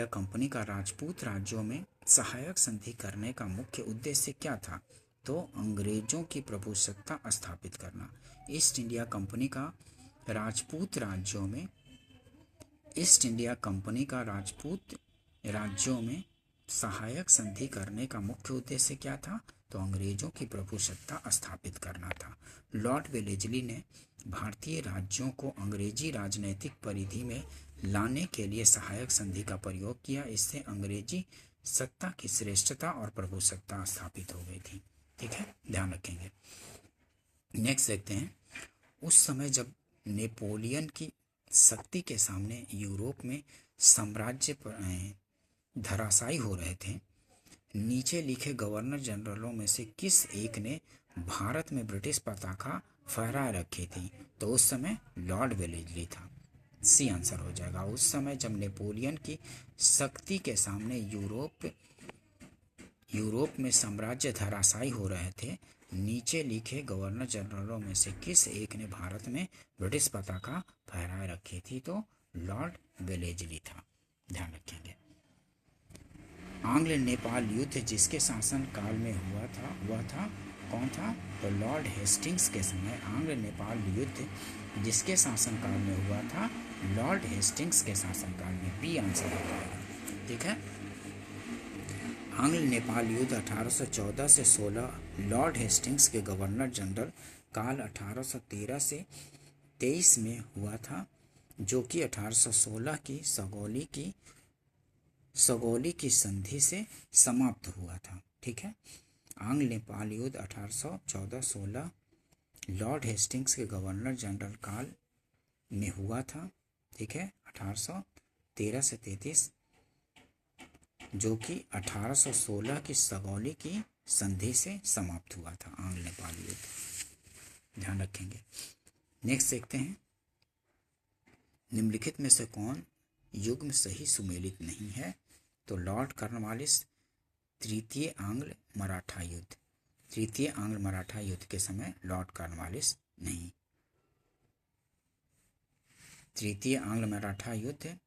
कंपनी का राजपूत राज्यों में सहायक संधि करने का मुख्य उद्देश्य क्या था? तो अंग्रेजों की प्रभुसत्ता स्थापित करना। ईस्ट इंडिया कंपनी का राजपूत राज्यों में सहायक संधि करने का मुख्य उद्देश्य क्या था? तो अंग्रेजों की प्रभुसत्ता स्थापित करना था। लॉर्ड वेलेज़ली ने भारतीय राज्यों को अंग्रेजी राजनीतिक परिधि में लाने के लिए सहायक संधि का प्रयोग किया। इससे अंग्रेजी सत्ता की श्रेष्ठता और प्रभुसत्ता स्थापित हो गई थी। ठीक है, ध्यान रखेंगे। नेक्स्ट देखते हैं, उस समय जब नेपोलियन की शक्ति के सामने यूरोप में साम्राज्य धराशायी हो रहे थे, नीचे लिखे गवर्नर जनरलों में से किस एक ने भारत में ब्रिटिश पताका फहराए रखी थी? तो उस समय लॉर्ड वेलेज़ली था। सी आंसर हो जाएगा। उस समय जब नेपोलियन की शक्ति के सामने यूरोप में साम्राज्य धराशायी हो रहे थे, नीचे लिखे गवर्नर जनरलों में से किस एक ने भारत में ब्रिटिश पताका फहराए रखी थी? तो लॉर्ड वेलेज़ली था, ध्यान रखेंगे। आंग्ल नेपाल युद्ध जिसके शासन काल में हुआ था वह था कौन था? तो लॉर्ड हेस्टिंग्स के समय आंग्ल नेपाल युद्ध जिसके शासनकाल में हुआ था, लॉर्ड हेस्टिंग्स के शासनकाल में। बी आंसर हो जाएगा। ठीक है, आंग्ल नेपाल युद्ध 1814 से 16 लॉर्ड हेस्टिंग्स के गवर्नर जनरल काल 1813 से 23 में हुआ था, जो कि 1816 की सगौली की संधि से समाप्त हुआ था। ठीक है, आंग्ल नेपाल युद्ध 1814-16 लॉर्ड हेस्टिंग्स के गवर्नर जनरल काल में हुआ था। ठीक है, 1813 से 33, जो कि 1816 की सगौली की संधि से समाप्त हुआ था आंग्ल नेपाल युद्ध, ध्यान रखेंगे। नेक्स्ट देखते हैं, निम्नलिखित में से कौन युग्म सही सुमेलित नहीं है? तो लॉर्ड कॉर्नवालिस तृतीय आंग्ल मराठा युद्ध के समय लॉर्ड कॉर्नवालिस नहीं। तृतीय आंग्ल मराठा युद्ध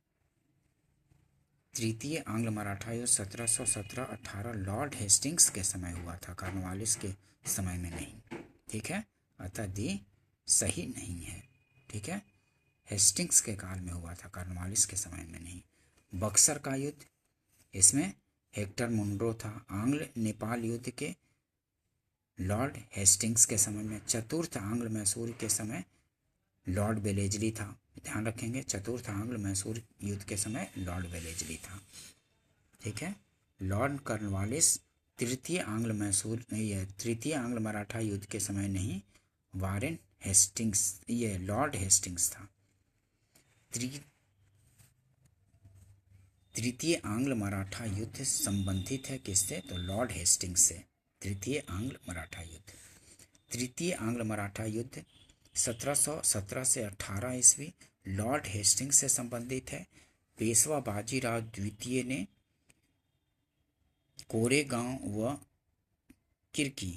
1717-18 लॉर्ड हेस्टिंग्स के समय हुआ था, कॉर्नवालिस के समय में नहीं। ठीक है, अतः दी सही नहीं है। ठीक है, हेस्टिंग्स के काल में हुआ था, कॉर्नवालिस के समय में नहीं। बक्सर का युद्ध, इसमें हेक्टर मुनरो था। आंग्ल नेपाल युद्ध के लॉर्ड हेस्टिंग्स के समय में। चतुर्थ आंग्ल मैसूर के समय लॉर्ड वेलेजली था, ध्यान रखेंगे। चतुर्थ आंग्ल मैसूर युद्ध के समय लॉर्ड वेलेजली था, ठीक है। लॉर्ड कॉर्नवालिस तृतीय आंग्ल मैसूर, ये तृतीय आंग्ल मराठा युद्ध के समय नहीं, वारेन हेस्टिंग्स, ये लॉर्ड हेस्टिंग्स था। तृतीय आंग्ल मराठा युद्ध संबंधित है किससे, तो लॉर्ड हेस्टिंग्स से। तृतीय आंग्ल मराठा युद्ध, तृतीय आंग्ल मराठा युद्ध 1717 से 18 ईस्वी लॉर्ड हेस्टिंग्स से संबंधित है। पेशवा बाजीराव द्वितीय ने कोरेगांव व किरकी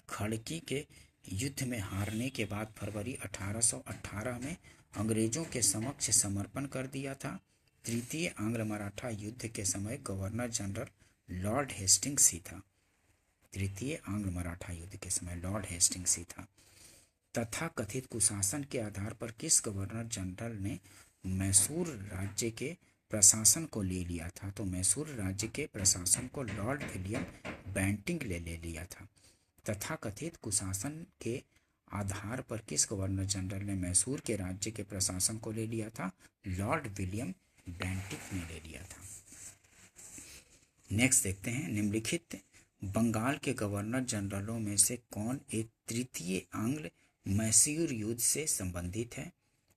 खड़की के युद्ध में हारने के बाद फरवरी 1818 में अंग्रेजों के समक्ष समर्पण कर दिया था। तृतीय आंग्ल मराठा युद्ध के समय गवर्नर जनरल लॉर्ड हेस्टिंग्स ही था। तृतीय आंग्ल मराठा युद्ध के समय लॉर्ड हेस्टिंग्स ही था। तथा कथित कुशासन के आधार पर किस गवर्नर जनरल ने मैसूर राज्य के प्रशासन को ले लिया था, तो मैसूर राज्य के प्रशासन को लॉर्ड विलियम बेंटिंक ले लिया था। तथा कथित कुशासन के आधार पर किस गवर्नर जनरल ने मैसूर के राज्य के प्रशासन को ले लिया था, लॉर्ड विलियम बेंटिक ने ले लिया था। नेक्स्ट देखते हैं, निम्नलिखित बंगाल के गवर्नर जनरलों में से कौन एक तृतीय आंग्ल मैसूर युद्ध से संबंधित है,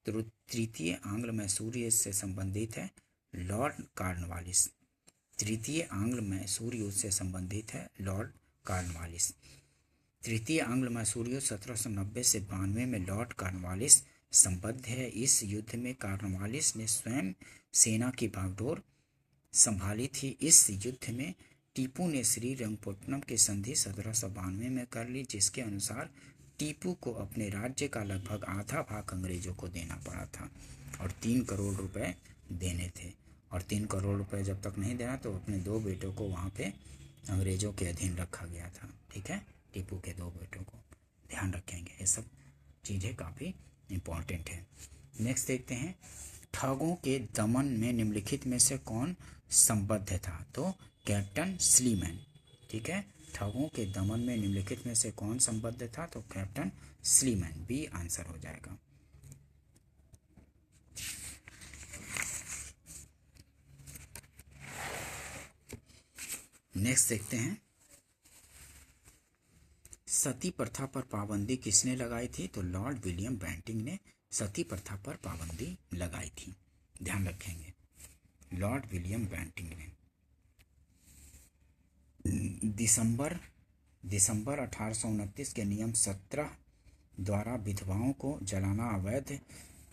तो तृतीय आंग्ल मैसूर युद्ध से संबंधित है लॉर्ड कॉर्नवालिस। तृतीय आंग्ल मैसूर युद्ध से संबंधित है लॉर्ड कॉर्नवालिस। तृतीय आंग्ल मैसूर युद्ध 1790 से 92 में लॉर्ड कॉर्नवालिस संबद्ध है। इस युद्ध में कॉर्नवालिस ने स्वयं सेना की बागडोर संभाली थी। इस युद्ध में टीपू ने श्रीरंगपट्टनम की संधि 1792 में कर ली, जिसके अनुसार टीपू को अपने राज्य का लगभग आधा भाग अंग्रेजों को देना पड़ा था और 3 करोड़ रुपए देने थे। और 3 करोड़ रुपए जब तक नहीं देना तो अपने 2 बेटों को वहाँ पे अंग्रेजों के अधीन रखा गया था, ठीक है। टीपू के 2 बेटों को ध्यान रखेंगे, ये सब चीज़ें काफ़ी इम्पोर्टेंट है। नेक्स्ट देखते हैं, ठगों के दमन में निम्नलिखित में से कौन संबद्ध था, तो कैप्टन स्लीमैन, ठीक है। ठगों के दमन में निम्नलिखित में से कौन संबद्ध था, तो कैप्टन स्लीमैन, बी आंसर हो जाएगा। नेक्स्ट देखते हैं, सती प्रथा पर पाबंदी किसने लगाई थी, तो लॉर्ड विलियम बेंटिक ने सती प्रथा पर पाबंदी लगाई थी, ध्यान रखेंगे, लॉर्ड विलियम बेंटिक ने। दिसंबर 1829 के नियम 17 द्वारा विधवाओं को जलाना अवैध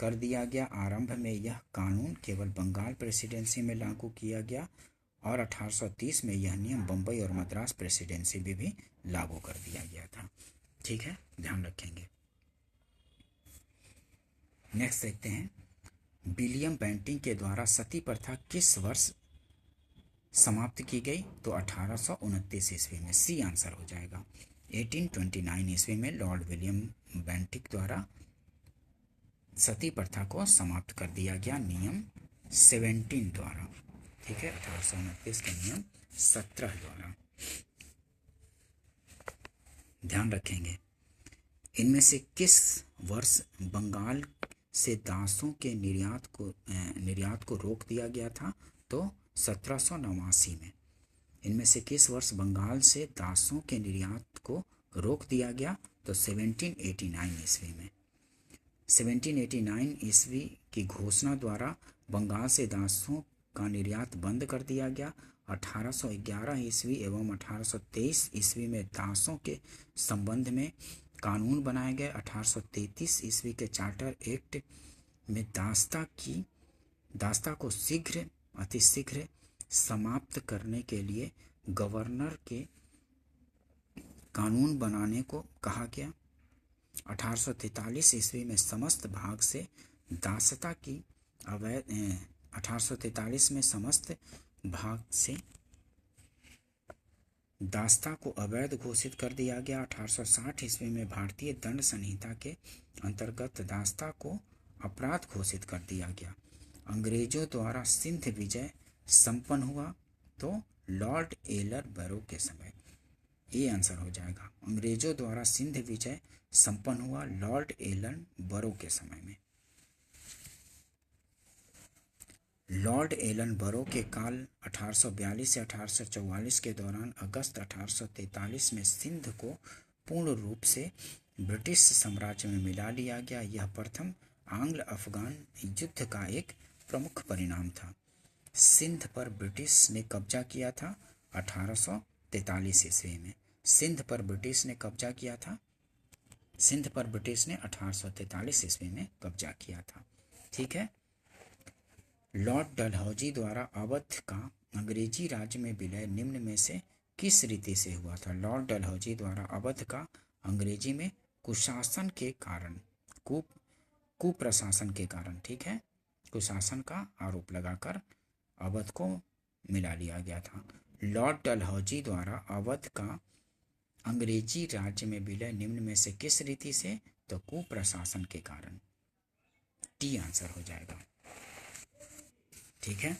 कर दिया गया। आरंभ में यह कानून केवल बंगाल प्रेसिडेंसी में लागू किया गया और 1830 में यह नियम बम्बई और मद्रास प्रेसिडेंसी में भी लागू कर दिया गया था, ठीक है, ध्यान रखेंगे। नेक्स्ट देखते हैं, विलियम बेंटिक के द्वारा सती प्रथा किस वर्ष समाप्त की गई, तो 1829 ईस्वी में, सी आंसर हो जाएगा। 1829 ईस्वी में लॉर्ड विलियम बेंटिक द्वारा सती प्रथा को समाप्त कर दिया गया नियम 17 द्वारा, ठीक है, 1829 के नियम 17 द्वारा, ध्यान रखेंगे। इनमें से किस वर्ष बंगाल से दासों के निर्यात को रोक दिया गया था, तो 1789 में। इनमें से किस वर्ष बंगाल से दासों के निर्यात को रोक दिया गया, तो 1789 ईस्वी में। 1789 ईस्वी की घोषणा द्वारा बंगाल से दासों का निर्यात बंद कर दिया गया। 1811 ईस्वी एवं 1823 ईस्वी में दासों के संबंध में कानून बनाए गए। 1833 ईस्वी के चार्टर एक्ट में दास्ता को अतिशीघ्र समाप्त करने के लिए गवर्नर के कानून बनाने को कहा गया। 1843 ईस्वी में समस्त भाग से दासता की अवैध 1843 में समस्त भाग से दास्ता को अवैध घोषित कर दिया गया। 1860 ईस्वी में भारतीय दंड संहिता के अंतर्गत दास्ता को अपराध घोषित कर दिया गया। अंग्रेजों द्वारा सिंध विजय संपन्न हुआ, तो लॉर्ड एलर बैरो के समय। ये आंसर हो जाएगा। अंग्रेजों द्वारा सिंध विजय संपन्न हुआ लॉर्ड एलन बरो के समय में। लॉर्ड एलन बरो के काल 1842 से 1844 के दौरान अगस्त 1843 में सिंध को पूर्ण रूप से ब्रिटिश साम्राज्य में मिला लिया गया। यह प्रथम आंग्ल अफगान युद्ध का एक प्रमुख परिणाम था। सिंध पर ब्रिटिश ने कब्जा किया था 1843 ईस्वी में। सिंध पर ब्रिटिश ने कब्जा किया था 1843 ईस्वी में कब्जा किया था। ठीक है। लॉर्ड डलहौजी द्वारा अवध का अंग्रेजी राज्य में विलय निम्न में से किस रीति से हुआ था? लॉर्ड डलहौजी द्वारा अवध का अंग्रेजी में कुशासन के कारण, कुप्रशासन के कारण, ठीक है, कुशासन का आरोप लगाकर अवध को मिला लिया गया था। लॉर्ड डलहौजी द्वारा अवध का अंग्रेजी राज्य में विलय निम्न में से किस रीति से? तो कुप्रशासन के कारण। टी आंसर हो जाएगा। ठीक है।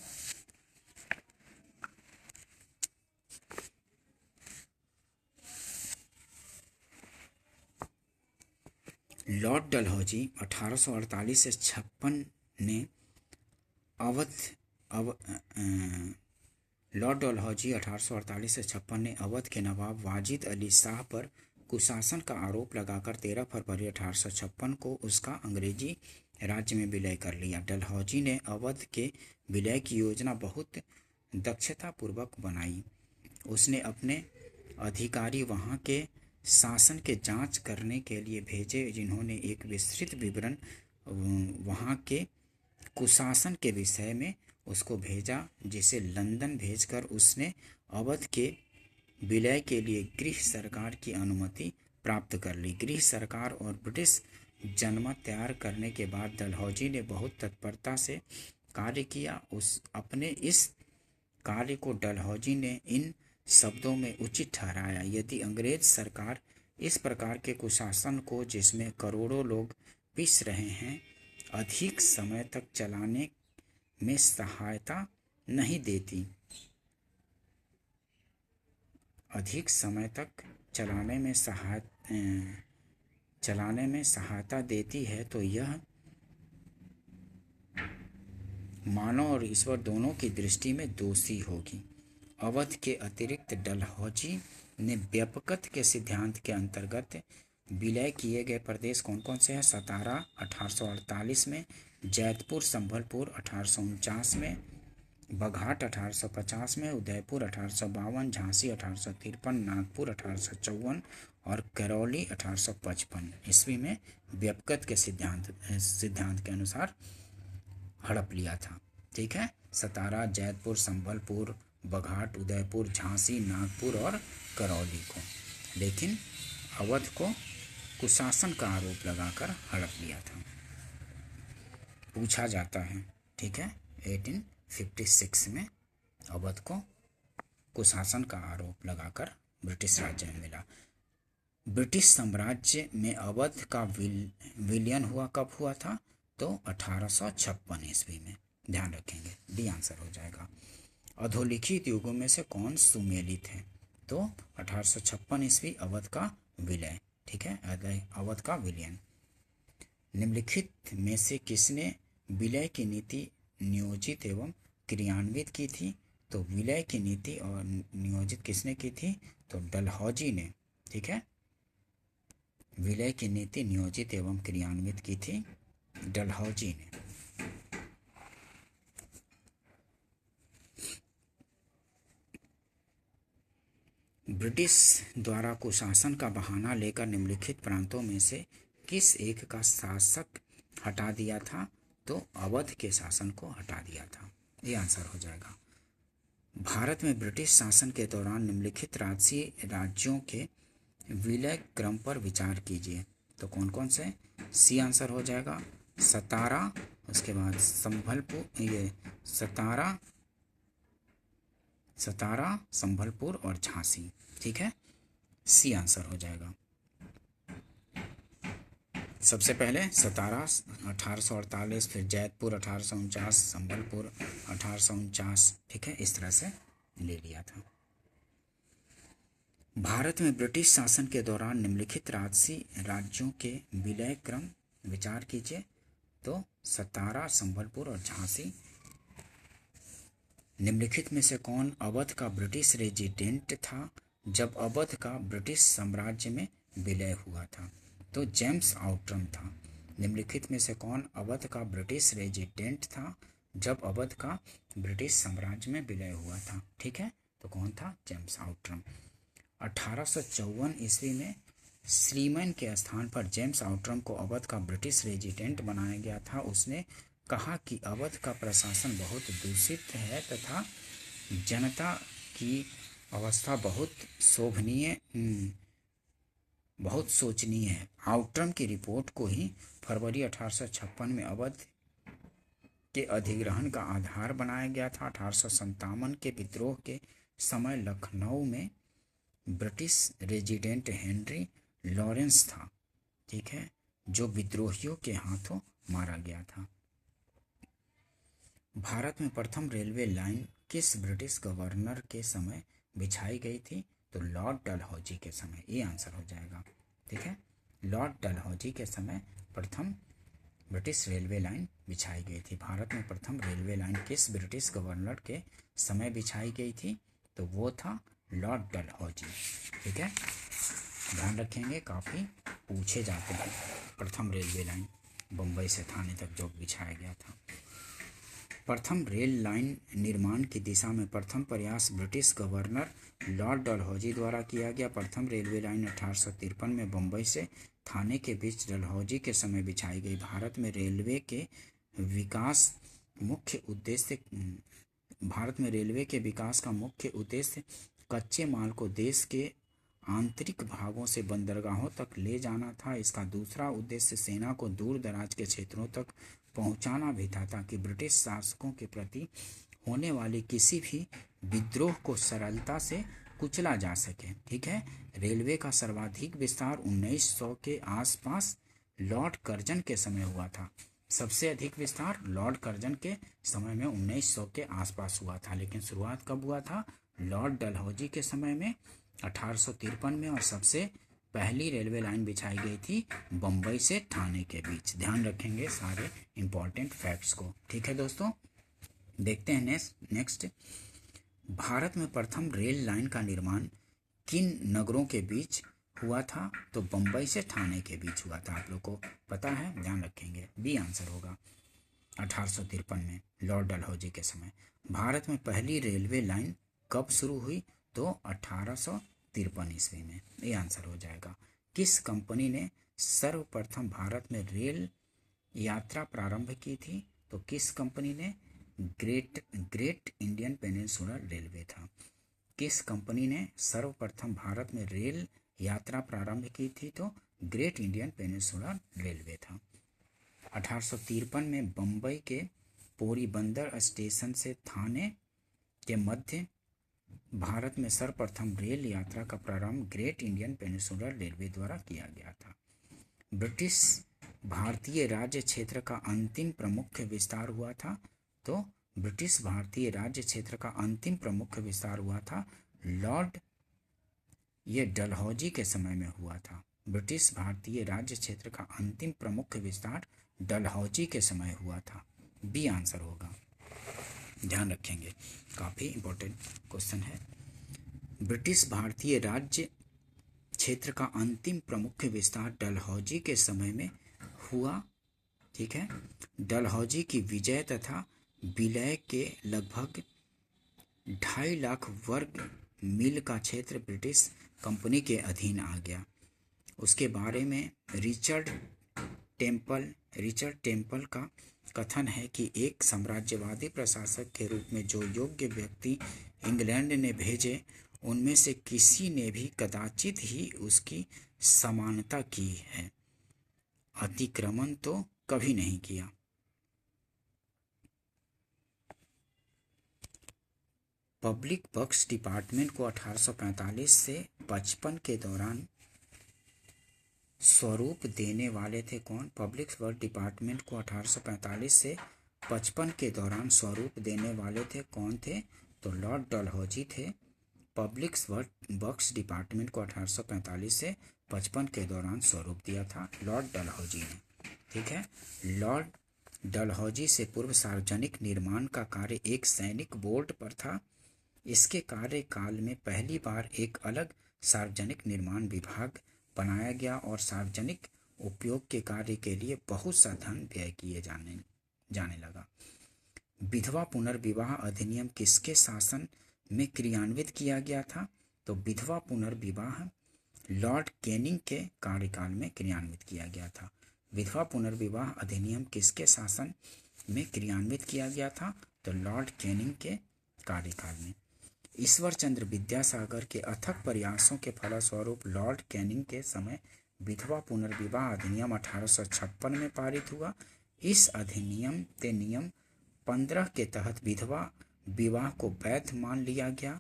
लॉर्ड डलहौजी 1848 से 56 ने लॉर्ड डलहौजी 1848 से 56 ने अवध के नवाब वाजिद अली शाह पर कुशासन का आरोप लगाकर 13 फरवरी 1856 को उसका अंग्रेजी राज्य में विलय कर लिया। डलहौजी ने अवध के विलय की योजना बहुत दक्षतापूर्वक बनाई। उसने अपने अधिकारी वहां के शासन के जांच करने के लिए भेजे, जिन्होंने एक विस्तृत विवरण वहां के कुशासन के विषय में उसको भेजा, जिसे लंदन भेजकर उसने अवध के विलय के लिए गृह सरकार की अनुमति प्राप्त कर ली। गृह सरकार और ब्रिटिश जनमत तैयार करने के बाद डलहौजी ने बहुत तत्परता से कार्य किया। अपने इस कार्य को डलहौजी ने इन शब्दों में उचित ठहराया: यदि अंग्रेज सरकार इस प्रकार के कुशासन को, जिसमें करोड़ों लोग पिस रहे हैं, अधिक समय तक चलाने में सहायता नहीं देती, अधिक समय तक चलाने में सहायता देती है, तो यह मानव और ईश्वर दोनों की दृष्टि में दोषी होगी। अवध के अतिरिक्त डलहौजी ने व्यापकत्व के सिद्धांत के अंतर्गत विलय किए गए प्रदेश कौन कौन से हैं? सतारा 1848 में, जैतपुर संभलपुर 1849 में, बघाट 1850 में, उदयपुर 1852, झांसी 1853, नागपुर 1854 और करौली 1855 ईस्वी में व्यापकत्व के सिद्धांत के अनुसार हड़प लिया था। ठीक है। सतारा, जैतपुर, संभलपुर, बघाट, उदयपुर, झांसी, नागपुर और करौली को, लेकिन अवध को कुशासन का आरोप लगाकर हड़प लिया था। पूछा जाता है। ठीक है। 1856 में अवध को कुशासन का आरोप लगाकर ब्रिटिश राज्य में मिला। ब्रिटिश साम्राज्य में अवध का विलयन हुआ कब हुआ था? तो 1856 ईस्वी में। ध्यान रखेंगे। डी आंसर हो जाएगा। अधोलिखित युगों में से कौन सुमेलित है? तो 1856 ईस्वी अवध का विलय। ठीक है। अवध का विलयन। निम्नलिखित में से किसने विलय की नीति नियोजित एवं क्रियान्वित की थी? तो विलय की नीति और नियोजित किसने की थी? तो डलहौजी ने। ठीक है। विलय की नीति नियोजित एवं क्रियान्वित की थी डलहौजी ने। ब्रिटिश द्वारा कुशासन का बहाना लेकर निम्नलिखित प्रांतों में से किस एक का शासक हटा दिया था? तो अवध के शासन को हटा दिया था। ये आंसर हो जाएगा। भारत में ब्रिटिश शासन के दौरान निम्नलिखित राज्यों के विलय क्रम पर विचार कीजिए। तो कौन कौन से? सी आंसर हो जाएगा। सतारा, उसके बाद संभलपुर, ये सतारा, संभलपुर और झांसी। ठीक है। सी आंसर हो जाएगा। सबसे पहले सतारा 1848, फिर जैतपुर 1849, संभलपुर 1849। ठीक है। इस तरह से ले लिया था। भारत में ब्रिटिश शासन के दौरान निम्नलिखित राज्यों के विलय क्रम विचार कीजिए। तो सतारा, संबलपुर और झांसी। निम्नलिखित में से कौन अवध का ब्रिटिश रेजिडेंट था जब अवध का ब्रिटिश साम्राज्य में विलय हुआ था? तो जेम्स आउट्रम था। निम्नलिखित में से कौन अवध का ब्रिटिश रेजिडेंट था जब अवध का ब्रिटिश साम्राज्य में विलय हुआ था? ठीक है, तो कौन था? James Outram. 1854 ईस्वी में श्रीमैन के स्थान पर जेम्स आउट्रम को अवध का ब्रिटिश रेजिडेंट बनाया गया था। उसने कहा कि अवध का प्रशासन बहुत दूषित है तथा जनता की अवस्था बहुत शोचनीय है। आउट्रम की रिपोर्ट को ही फरवरी 1856 में अवध के अधिग्रहण का आधार बनाया गया था। 1857 के विद्रोह के समय लखनऊ में ब्रिटिश रेजिडेंट हेनरी लॉरेंस था, ठीक है, जो विद्रोहियों के हाथों मारा गया था। भारत में प्रथम रेलवे लाइन किस ब्रिटिश गवर्नर के समय बिछाई गई थी? तो लॉर्ड डलहौजी के समय। ये आंसर हो जाएगा, ठीक है। लॉर्ड डलहौजी के समय प्रथम ब्रिटिश रेलवे लाइन बिछाई गई थी। भारत में प्रथम रेलवे लाइन किस ब्रिटिश गवर्नर के समय बिछाई गई थी? तो वो था लॉर्ड डलहौजी, ठीक है। ध्यान रखेंगे, काफ़ी पूछे जाते हैं। प्रथम रेलवे लाइन बम्बई से थाने तक जो बिछाया गया था। प्रथम रेल लाइन निर्माण की दिशा में प्रथम प्रयास ब्रिटिश गवर्नर लॉर्ड डलहौजी द्वारा किया गया। प्रथम रेलवे लाइन 1853 में बम्बई से थाने के बीच डलहौजी के समय बिछाई गई। भारत में रेलवे के विकास का मुख्य उद्देश्य कच्चे माल को देश के आंतरिक भागों से बंदरगाहों तक ले जाना था। इसका दूसरा उद्देश्य सेना को दूर दराज के क्षेत्रों तक पहुंचाना भी था, ताकि ब्रिटिश शासकों के प्रति होने वाले किसी भी विद्रोह को सरलता से कुचला जा सके, ठीक है। रेलवे का सर्वाधिक विस्तार 1900 के आसपास लॉर्ड कर्जन के समय हुआ था। सबसे अधिक विस्तार लॉर्ड कर्जन के समय में 1900 के आसपास हुआ था, लेकिन शुरुआत कब हुआ था? लॉर्ड डलहौजी के समय में 1853 में। और सबसे पहली रेलवे लाइन बिछाई गई थी बम्बई से ठाणे के बीच। ध्यान रखेंगे सारे इंपॉर्टेंट फैक्ट्स को, ठीक है दोस्तों। देखते हैं नेक्स्ट। भारत में प्रथम रेल लाइन का निर्माण किन नगरों के बीच हुआ था? तो बम्बई से ठाणे के बीच हुआ था। आप लोग को पता है, ध्यान रखेंगे, बी आंसर होगा। 1853 में लॉर्ड डलहौजी के समय। भारत में पहली रेलवे लाइन कब शुरू हुई? तो 1853 ईस्वी में। ये आंसर हो जाएगा। किस कंपनी ने सर्वप्रथम भारत में रेल यात्रा प्रारंभ की थी? तो किस कंपनी ने? ग्रेट इंडियन पेनिनसुलर रेलवे था। किस कंपनी ने सर्वप्रथम भारत में रेल यात्रा प्रारंभ की थी? तो ग्रेट इंडियन पेनिनसुलर रेलवे था। 1853 में बम्बई के पोरबंदर स्टेशन से थाने के मध्य भारत में सर्वप्रथम रेल यात्रा का प्रारंभ ग्रेट इंडियन पेनिनसुलर रेलवे द्वारा किया गया था। ब्रिटिश भारतीय राज्य क्षेत्र का अंतिम प्रमुख विस्तार हुआ था। तो ब्रिटिश भारतीय राज्य क्षेत्र का अंतिम प्रमुख विस्तार हुआ था लॉर्ड डलहौजी के समय में हुआ था। ब्रिटिश भारतीय राज्य क्षेत्र का अंतिम प्रमुख विस्तार डलहौजी के समय हुआ था। बी आंसर होगा, ध्यान रखेंगे, काफ़ी इंपॉर्टेंट क्वेश्चन है। ब्रिटिश भारतीय राज्य क्षेत्र का अंतिम प्रमुख विस्तार डलहौजी के समय में हुआ, ठीक है। डलहौजी की विजय तथा विलय के लगभग 2.5 लाख वर्ग मील का क्षेत्र ब्रिटिश कंपनी के अधीन आ गया। उसके बारे में रिचर्ड टेम्पल का कथन है कि एक साम्राज्यवादी प्रशासक के रूप में जो योग्य व्यक्ति इंग्लैंड ने भेजे, उनमें से किसी ने भी कदाचित ही उसकी समानता की है, अतिक्रमण तो कभी नहीं किया। पब्लिक वर्क्स डिपार्टमेंट को 1845 से 55 के दौरान स्वरूप देने वाले थे कौन? पब्लिक वर्क डिपार्टमेंट को 1845 से 55 के दौरान स्वरूप देने वाले थे कौन थे? तो लॉर्ड डलहौजी थे। पब्लिक वर्क्स डिपार्टमेंट को 1845 से 55 के दौरान स्वरूप दिया था लॉर्ड डलहौजी ने। ठीक है, लॉर्ड डलहौजी से पूर्व सार्वजनिक निर्माण का कार्य एक सैनिक बोर्ड पर था। इसके कार्यकाल में पहली बार एक अलग सार्वजनिक निर्माण विभाग बनाया गया और सार्वजनिक उपयोग के कार्य के लिए बहुत सा धन व्यय किए जाने लगा। विधवा पुनर्विवाह अधिनियम किसके शासन में क्रियान्वित किया गया था? तो विधवा पुनर्विवाह लॉर्ड कैनिंग के कार्यकाल में क्रियान्वित किया गया था। विधवा पुनर्विवाह अधिनियम किसके शासन में क्रियान्वित किया गया था? तो लॉर्ड कैनिंग के कार्यकाल में। ईश्वर चंद्र विद्यासागर के अथक प्रयासों के फलस्वरूप लॉर्ड कैनिंग के समय विधवा पुनर्विवाह अधिनियम 1856 में पारित हुआ। इस अधिनियम के नियम 15 के तहत विधवा विवाह को वैध मान लिया गया।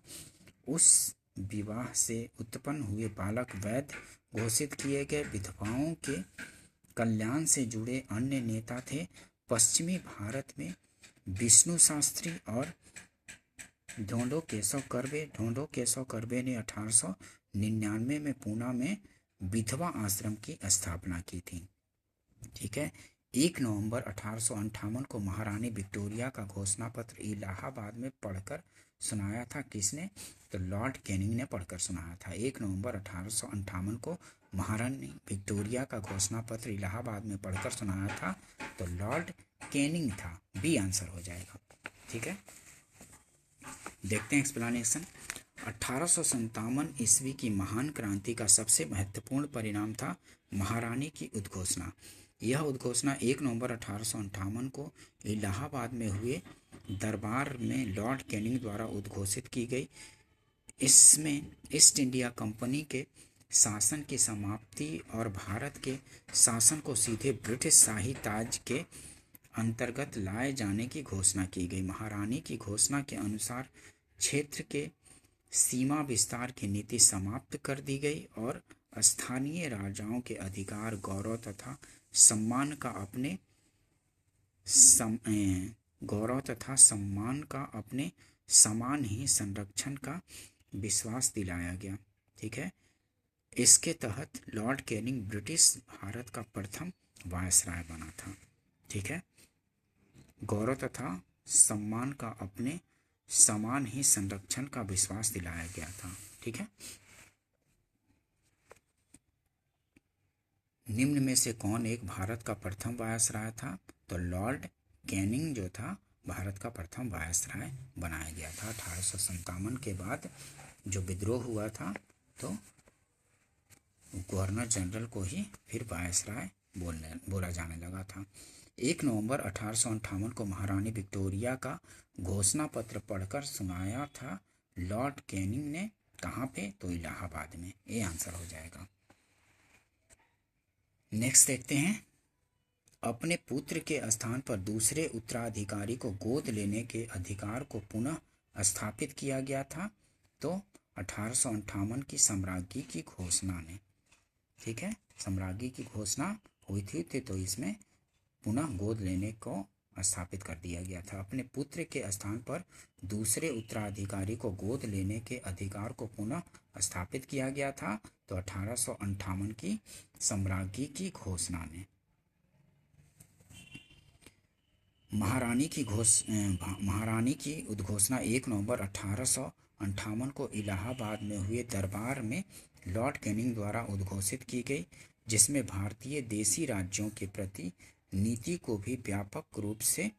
उस विवाह से उत्पन्न हुए बालक वैध घोषित किए गए। विधवाओं के कल्याण से जुड़े अन्य नेता थे पश्चिमी भारत में विष्णु शास्त्री और ढोंडो केशव कर्वे ने 1899 में पूना में विधवा आश्रम की स्थापना की थी। ठीक है, 1 नवंबर 1858 को महारानी विक्टोरिया का घोषणा पत्र इलाहाबाद में पढ़कर सुनाया था। किसने? तो लॉर्ड कैनिंग ने पढ़कर सुनाया था। 1 नवंबर 1858 को महारानी विक्टोरिया का घोषणा पत्र इलाहाबाद में पढ़कर सुनाया था, तो लॉर्ड कैनिंग था। बी आंसर हो जाएगा। ठीक है, देखते हैं एक्सप्लेनेशन। 1857 ईस्वी की महान क्रांति का सबसे महत्वपूर्ण परिणाम था महारानी की उद्घोषणा। यह उद्घोषणा 1 नवंबर 1858 को इलाहाबाद में हुए दरबार में लॉर्ड कैनिंग द्वारा उद्घोषित की गई। इसमें ईस्ट इंडिया कंपनी के शासन की समाप्ति और भारत के शासन को सीधे ब्रिटिश शाही ताज के अंतर्गत लाए जाने की घोषणा की गई। महारानी की घोषणा के अनुसार क्षेत्र के सीमा विस्तार की नीति समाप्त कर दी गई और स्थानीय राजाओं के अधिकार, गौरव तथा सम्मान का अपने समान ही संरक्षण का विश्वास दिलाया गया। ठीक है, इसके तहत लॉर्ड कैनिंग ब्रिटिश भारत का प्रथम वायसराय बना था। ठीक है, गौरव तथा सम्मान का अपने समान ही संरक्षण का विश्वास दिलाया गया था। ठीक है, निम्न में से कौन एक भारत का प्रथम वायसराय था? तो लॉर्ड कैनिंग जो था भारत का प्रथम वायसराय बनाया गया था। 1857 के बाद जो विद्रोह हुआ था तो गवर्नर जनरल को ही फिर वायसराय बोला जाने लगा था। 1 नवंबर 1858 को महारानी विक्टोरिया का घोषणा पत्र पढ़कर सुनाया था लॉर्ड कैनिंग ने। कहाँ पे? तो इलाहाबाद में। ये आंसर हो जाएगा। नेक्स्ट देखते हैं, अपने पुत्र के स्थान पर दूसरे उत्तराधिकारी को गोद लेने के अधिकार को पुनः स्थापित किया गया था। तो 1858 की साम्राज्ञी की घोषणा ने। ठीक है, साम्राज्ञी की घोषणा हुई थी तो इसमें पुनः गोद लेने को स्थापित कर दिया गया था। अपने पुत्र के स्थान पर दूसरे उत्तराधिकारी को गोद लेने के अधिकार को पुनः स्थापित किया गया था। तो 1858 की साम्राज्ञी की घोषणा ने। महारानी की उद्घोषणा 1 नवंबर 1858 को इलाहाबाद में हुए दरबार में लॉर्ड कैनिंग द्वारा उद्घोषित की गई, जिसमें भारतीय देशी राज्यों के प्रति नीति को भी व्यापक रूप से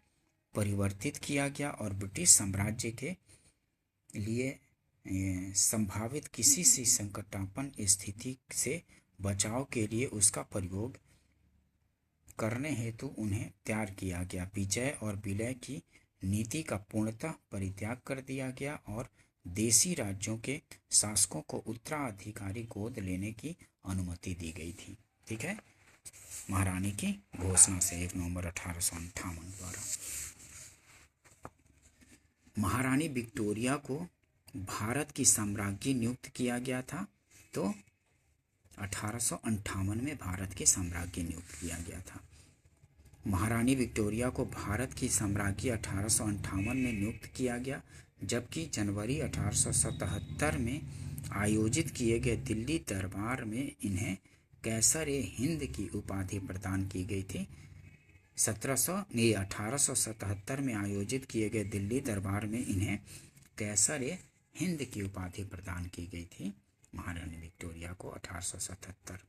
परिवर्तित किया गया और ब्रिटिश साम्राज्य के लिए संभावित किसी सी संकटापन्न स्थिति से बचाव के लिए उसका प्रयोग करने हेतु उन्हें तैयार किया गया। विजय और विलय की नीति का पूर्णतः परित्याग कर दिया गया और देशी राज्यों के शासकों को उत्तराधिकारी गोद लेने की अनुमति दी गई थी। ठीक है, महारानी की घोषणा से 1 नवंबर 1858 द्वारा। महारानी विक्टोरिया को भारत की साम्राज्ञी नियुक्त किया गया था। तो 1858 में भारत की साम्राज्ञी नियुक्त किया गया था। महारानी विक्टोरिया को भारत की साम्राज्ञी 1858 में नियुक्त किया गया, जबकि जनवरी 1877 में आयोजित किए गए दिल्ली दरबार में इन्हें कैसर-ए-हिंद की उपाधि प्रदान की गई थी। 1877 में आयोजित किए गए दिल्ली दरबार में इन्हें कैसर-ए-हिंद की उपाधि प्रदान की गई थी महारानी विक्टोरिया को 1877।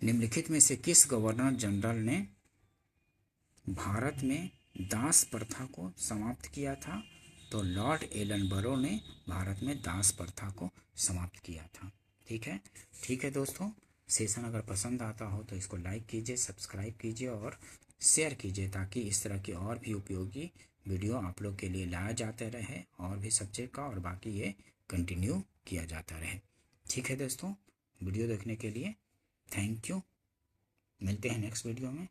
निम्नलिखित में से किस गवर्नर जनरल ने भारत में दास प्रथा को समाप्त किया था? तो लॉर्ड एलनबरो ने भारत में दास प्रथा को समाप्त किया था। ठीक है दोस्तों, सेशन अगर पसंद आता हो तो इसको लाइक कीजिए, सब्सक्राइब कीजिए और शेयर कीजिए ताकि इस तरह की और भी उपयोगी वीडियो आप लोग के लिए लाया जाते रहे और भी सब्जेक्ट का, और बाकी ये कंटिन्यू किया जाता रहे। ठीक है दोस्तों, वीडियो देखने के लिए थैंक यू। मिलते हैं नेक्स्ट वीडियो में।